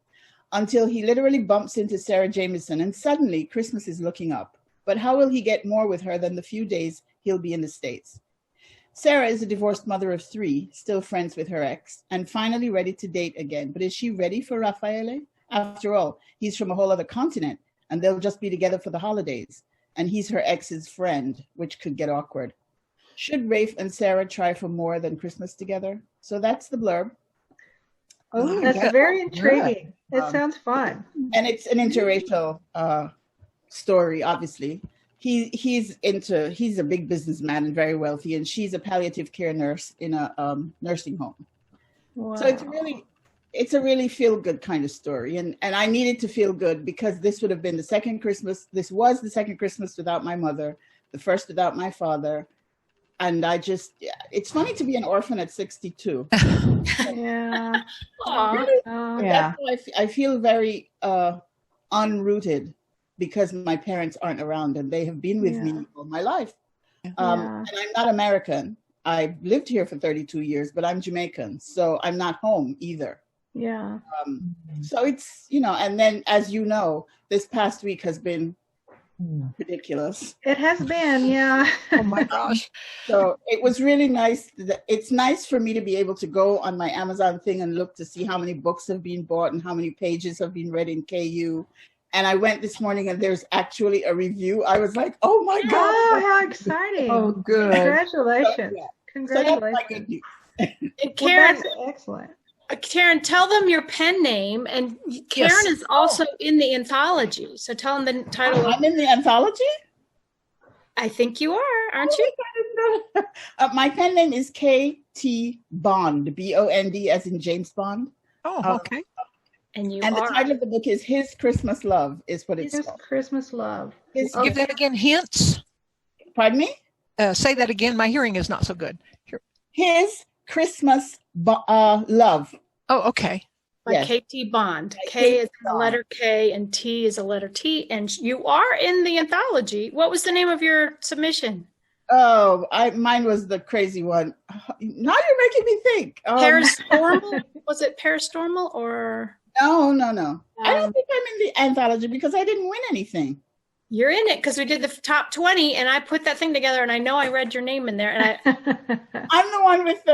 until he literally bumps into Sarah Jameson and suddenly Christmas is looking up. But how will he get more with her than the few days he'll be in the States? Sarah is a divorced mother of 3, still friends with her ex, and finally ready to date again. But is she ready for Raffaele? After all, he's from a whole other continent, and they'll just be together for the holidays. And he's her ex's friend, which could get awkward. Should Rafe and Sarah try for more than Christmas together? So that's the blurb. Oh, that's very intriguing. It sounds fun. And it's an interracial story, obviously. He's a big businessman and very wealthy, and she's a palliative care nurse in a nursing home. Wow. So it's a really feel-good kind of story. And I needed to feel good because this would have been the second Christmas. This was the second Christmas without my mother, the first without my father. And I just, it's funny to be an orphan at 62. Yeah. Really, Yeah. I feel very unrooted because my parents aren't around and they have been with me all my life. And I'm not American. I've lived here for 32 years, but I'm Jamaican, so I'm not home either. Yeah. So it's, you know, and then as you know, this past week has been ridiculous. It has been, yeah. Oh my gosh. So it was really nice. It's nice for me to be able to go on my Amazon thing and look to see how many books have been bought and how many pages have been read in KU. And I went this morning and there's actually a review. I was like, oh my God. Oh, how exciting. Oh, good. Congratulations. So, yeah. Congratulations. So that's my good news. And Karen, that's excellent. Karen, tell them your pen name. And Karen is also in the anthology. So tell them the title. I'm in the anthology? I think you are, aren't you? My pen name is K.T. Bond, B-O-N-D, as in James Bond. Oh, okay. And you and are. The title of the book is His Christmas Love, is what it's His called. Christmas Love. Give that again, hints. Pardon me? Say that again. My hearing is not so good. Here. His Christmas Love. Oh, okay. By Yes. K.T. Bond. K is a letter K and T is a letter T. And you are in the anthology. What was the name of your submission? Oh, mine was the crazy one. Now you're making me think. Parastormal? Was it Parastormal or? No. I don't think I'm in the anthology because I didn't win anything. You're in it because we did the top 20 and I put that thing together and I know I read your name in there. And I'm the one with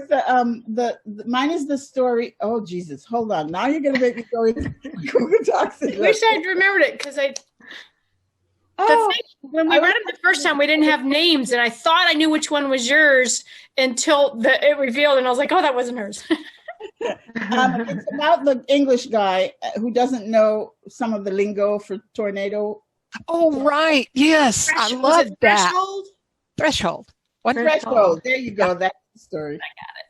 the mine is the story. Oh, Jesus. Hold on. Now you're going to make me go into Google Docs. I wish I'd remembered it because when we read it the first time, we didn't have names, and I thought I knew which one was yours until it revealed, and I was like, "Oh, that wasn't hers." It's about the English guy who doesn't know some of the lingo for tornado. Oh, right. Yes, I love that. Threshold. Threshold. What? Threshold. There you go. That's the story. I got it.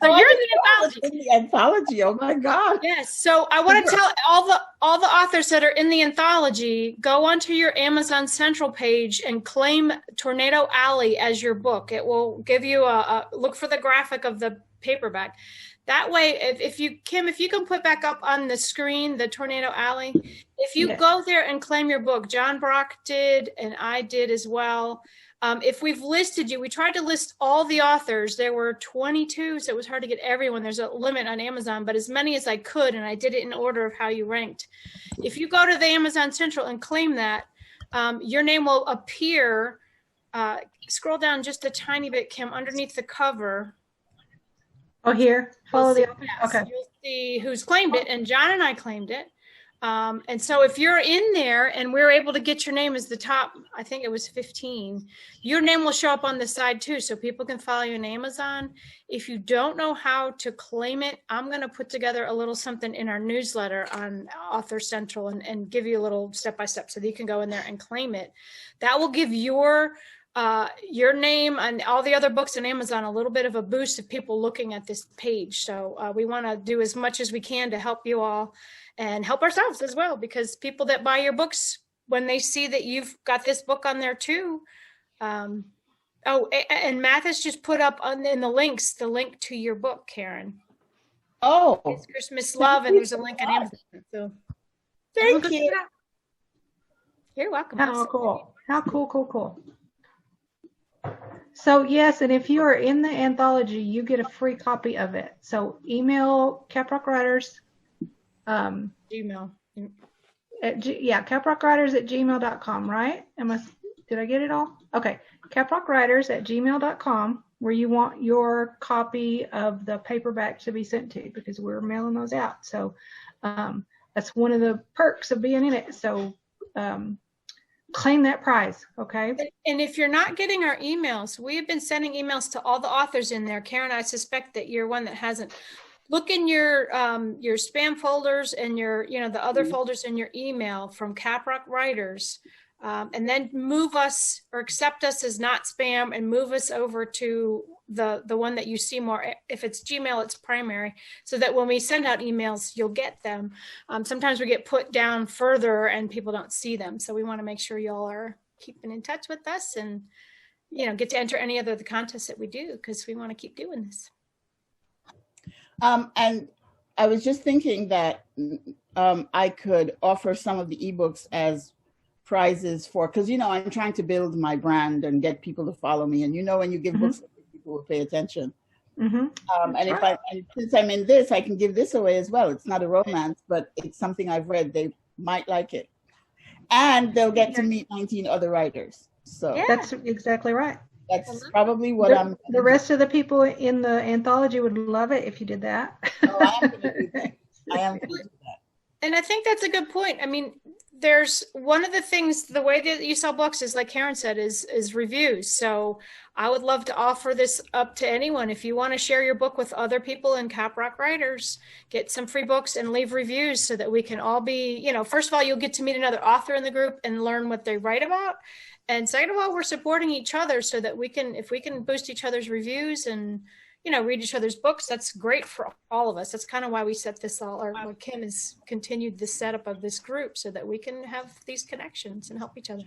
So you're in the anthology. In the anthology. Oh my God. Yes. So I want to tell all the authors that are in the anthology, go onto your Amazon Central page and claim Tornado Alley as your book. It will give you a look for the graphic of the paperback. That way, if you can put back up on the screen the Tornado Alley. If you go there and claim your book, John Brock did, and I did as well. If we've listed you, we tried to list all the authors. There were 22, so it was hard to get everyone. There's a limit on Amazon, but as many as I could, and I did it in order of how you ranked. If you go to the Amazon Central and claim that, your name will appear. Scroll down just a tiny bit, Kim, underneath the cover. Oh, here. Follow the. Yes, Okay. You'll see who's claimed it, and John and I claimed it. And so if you're in there and we're able to get your name as the top, I think it was 15, your name will show up on the side too, so people can follow you on Amazon. If you don't know how to claim it, I'm going to put together a little something in our newsletter on Author Central and give you a little step-by-step so that you can go in there and claim it. That will give your name and all the other books on Amazon a little bit of a boost of people looking at this page. So we want to do as much as we can to help you all and help ourselves as well, because people that buy your books, when they see that you've got this book on there too. And Mathis just put up in the links, the link to your book, Karen. Oh, it's Christmas Love, and there's a link on Amazon. So thank you. You're welcome. How cool. How cool. So yes, and if you are in the anthology, you get a free copy of it. So email Caprock Writers. Gmail. caprockwriters@gmail.com, right? Did I get it all? Okay. caprockwriters@gmail.com, where you want your copy of the paperback to be sent to, because we're mailing those out. So that's one of the perks of being in it. So claim that prize, okay? And if you're not getting our emails, we have been sending emails to all the authors in there. Karen, I suspect that you're one that hasn't. Look in your spam folders and the other folders in your email from Caprock Writers, and then move us or accept us as not spam and move us over to the one that you see more. If it's Gmail, it's primary, so that when we send out emails, you'll get them. Sometimes we get put down further and people don't see them. So we want to make sure y'all are keeping in touch with us and get to enter any of the contests that we do, because we want to keep doing this. And I was just thinking that I could offer some of the ebooks as prizes for, because I'm trying to build my brand and get people to follow me, and when you give books, people will pay attention. And since I'm in this, I can give this away as well. It's not a romance, but it's something I've read. They might like it, and they'll get to meet 19 other writers. So that's exactly right. That's probably what the rest of the people in the anthology would love it if you did that. Oh, I am going to do that. And I think that's a good point. I mean, there's one of the things, the way that you sell books is, like Karen said, is reviews. So I would love to offer this up to anyone. If you want to share your book with other people in Caprock Writers, get some free books and leave reviews so that we can all be, first of all, you'll get to meet another author in the group and learn what they write about. And second of all, we're supporting each other so that if we can boost each other's reviews and, read each other's books, that's great for all of us. That's kind of why we set this all, or Kim has continued the setup of this group so that we can have these connections and help each other.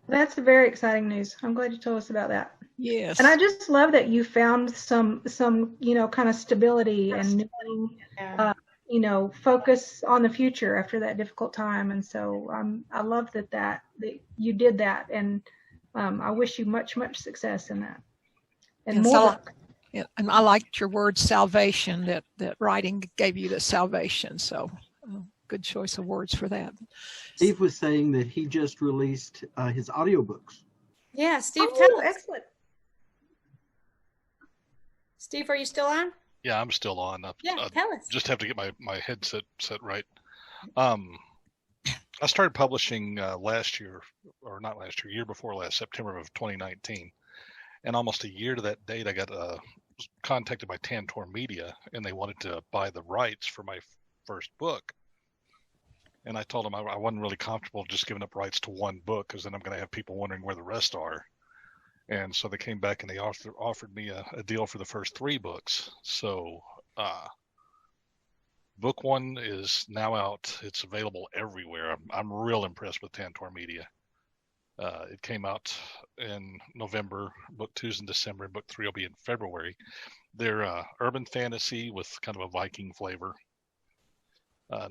That's very exciting news. I'm glad you told us about that. Yes. And I just love that you found some kind of stability and focus on the future after that difficult time. And so I love that you did that, and I wish you much success in that. And more luck. Yeah, and I liked your word salvation, that writing gave you the salvation. So good choice of words for that. Steve was saying that he just released his audiobooks. Yeah, Steve, tell us. Excellent. Steve, are you still on? Yeah, I'm still on. Yeah, tell us. Just have to get my headset set right. I started publishing year before last, September of 2019. And almost a year to that date, I got contacted by Tantor Media, and they wanted to buy the rights for my first book. And I told them I wasn't really comfortable just giving up rights to one book, because then I'm going to have people wondering where the rest are. And so they came back and they offered me a deal for the first 3 books. So book 1 is now out. It's available everywhere. I'm real impressed with Tantor Media. It came out in November. Book 2's in December, and book 3 will be in February. They're urban fantasy with kind of a Viking flavor.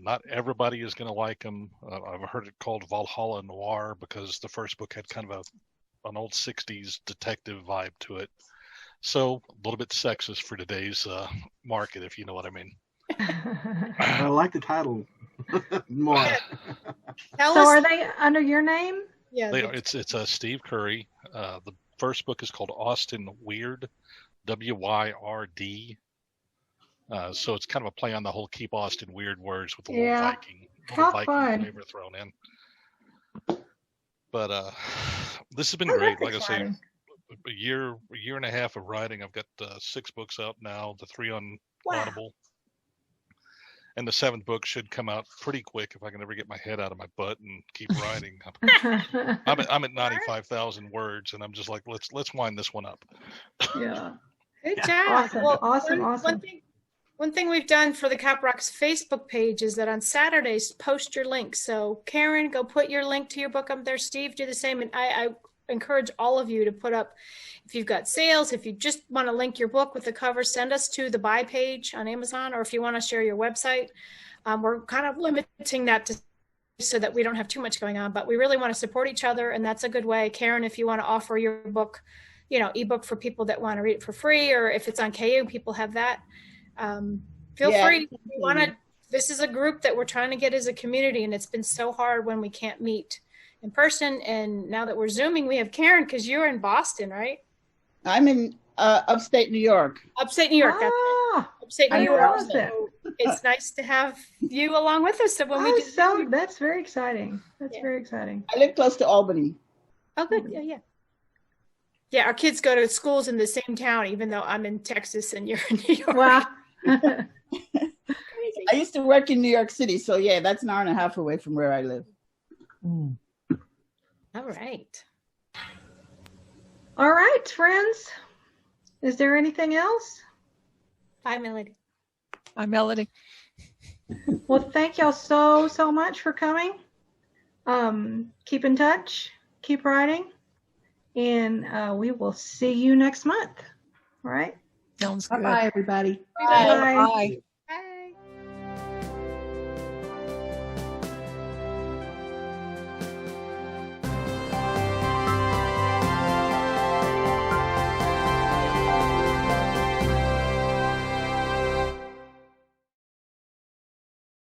Not everybody is going to like them. I've heard it called Valhalla Noir because the first book had kind of an old 60s detective vibe to it. So a little bit sexist for today's market, if you know what I mean. I like the title more. So are they under your name? Yeah. It's Steve Curry. The first book is called Austin Weird, WYRD. So it's kind of a play on the whole keep Austin weird words with the little Viking flavor thrown in. But this has been great. Like exciting. I say, a year and a half of writing. I've got 6 books out now, the 3 on Audible. And the 7th book should come out pretty quick if I can ever get my head out of my butt and keep writing. I'm at 95,000 words, and I'm just like, let's wind this one up. Yeah. Good job. Awesome. One thing we've done for the Caprock's Facebook page is that on Saturdays, post your link. So Karen, go put your link to your book up there. Steve, do the same. And I encourage all of you to put up, if you've got sales, if you just want to link your book with the cover, send us to the buy page on Amazon, or if you want to share your website. We're kind of limiting that so that we don't have too much going on, but we really want to support each other. And that's a good way. Karen, if you want to offer your book, ebook for people that want to read it for free, or if it's on KU, people have that. Feel free. This is a group that we're trying to get as a community, and it's been so hard when we can't meet in person. And now that we're Zooming, we have Karen, because you're in Boston, right? I'm in upstate New York. Upstate New York. Upstate New York. So it's nice to have you along with us. So when we get that's very exciting. That's very exciting. I live close to Albany. Oh, good. Yeah. Yeah, our kids go to schools in the same town, even though I'm in Texas and you're in New York. Wow. I used to work in New York City, so yeah, that's an hour and a half away from where I live. All right. All right, friends. Is there anything else? Bye, Melody. Bye, Melody. Well, thank y'all so much for coming. Keep in touch. keep writing, and we will see you next month. All right. Sounds good. Bye-bye, everybody. Bye. Bye.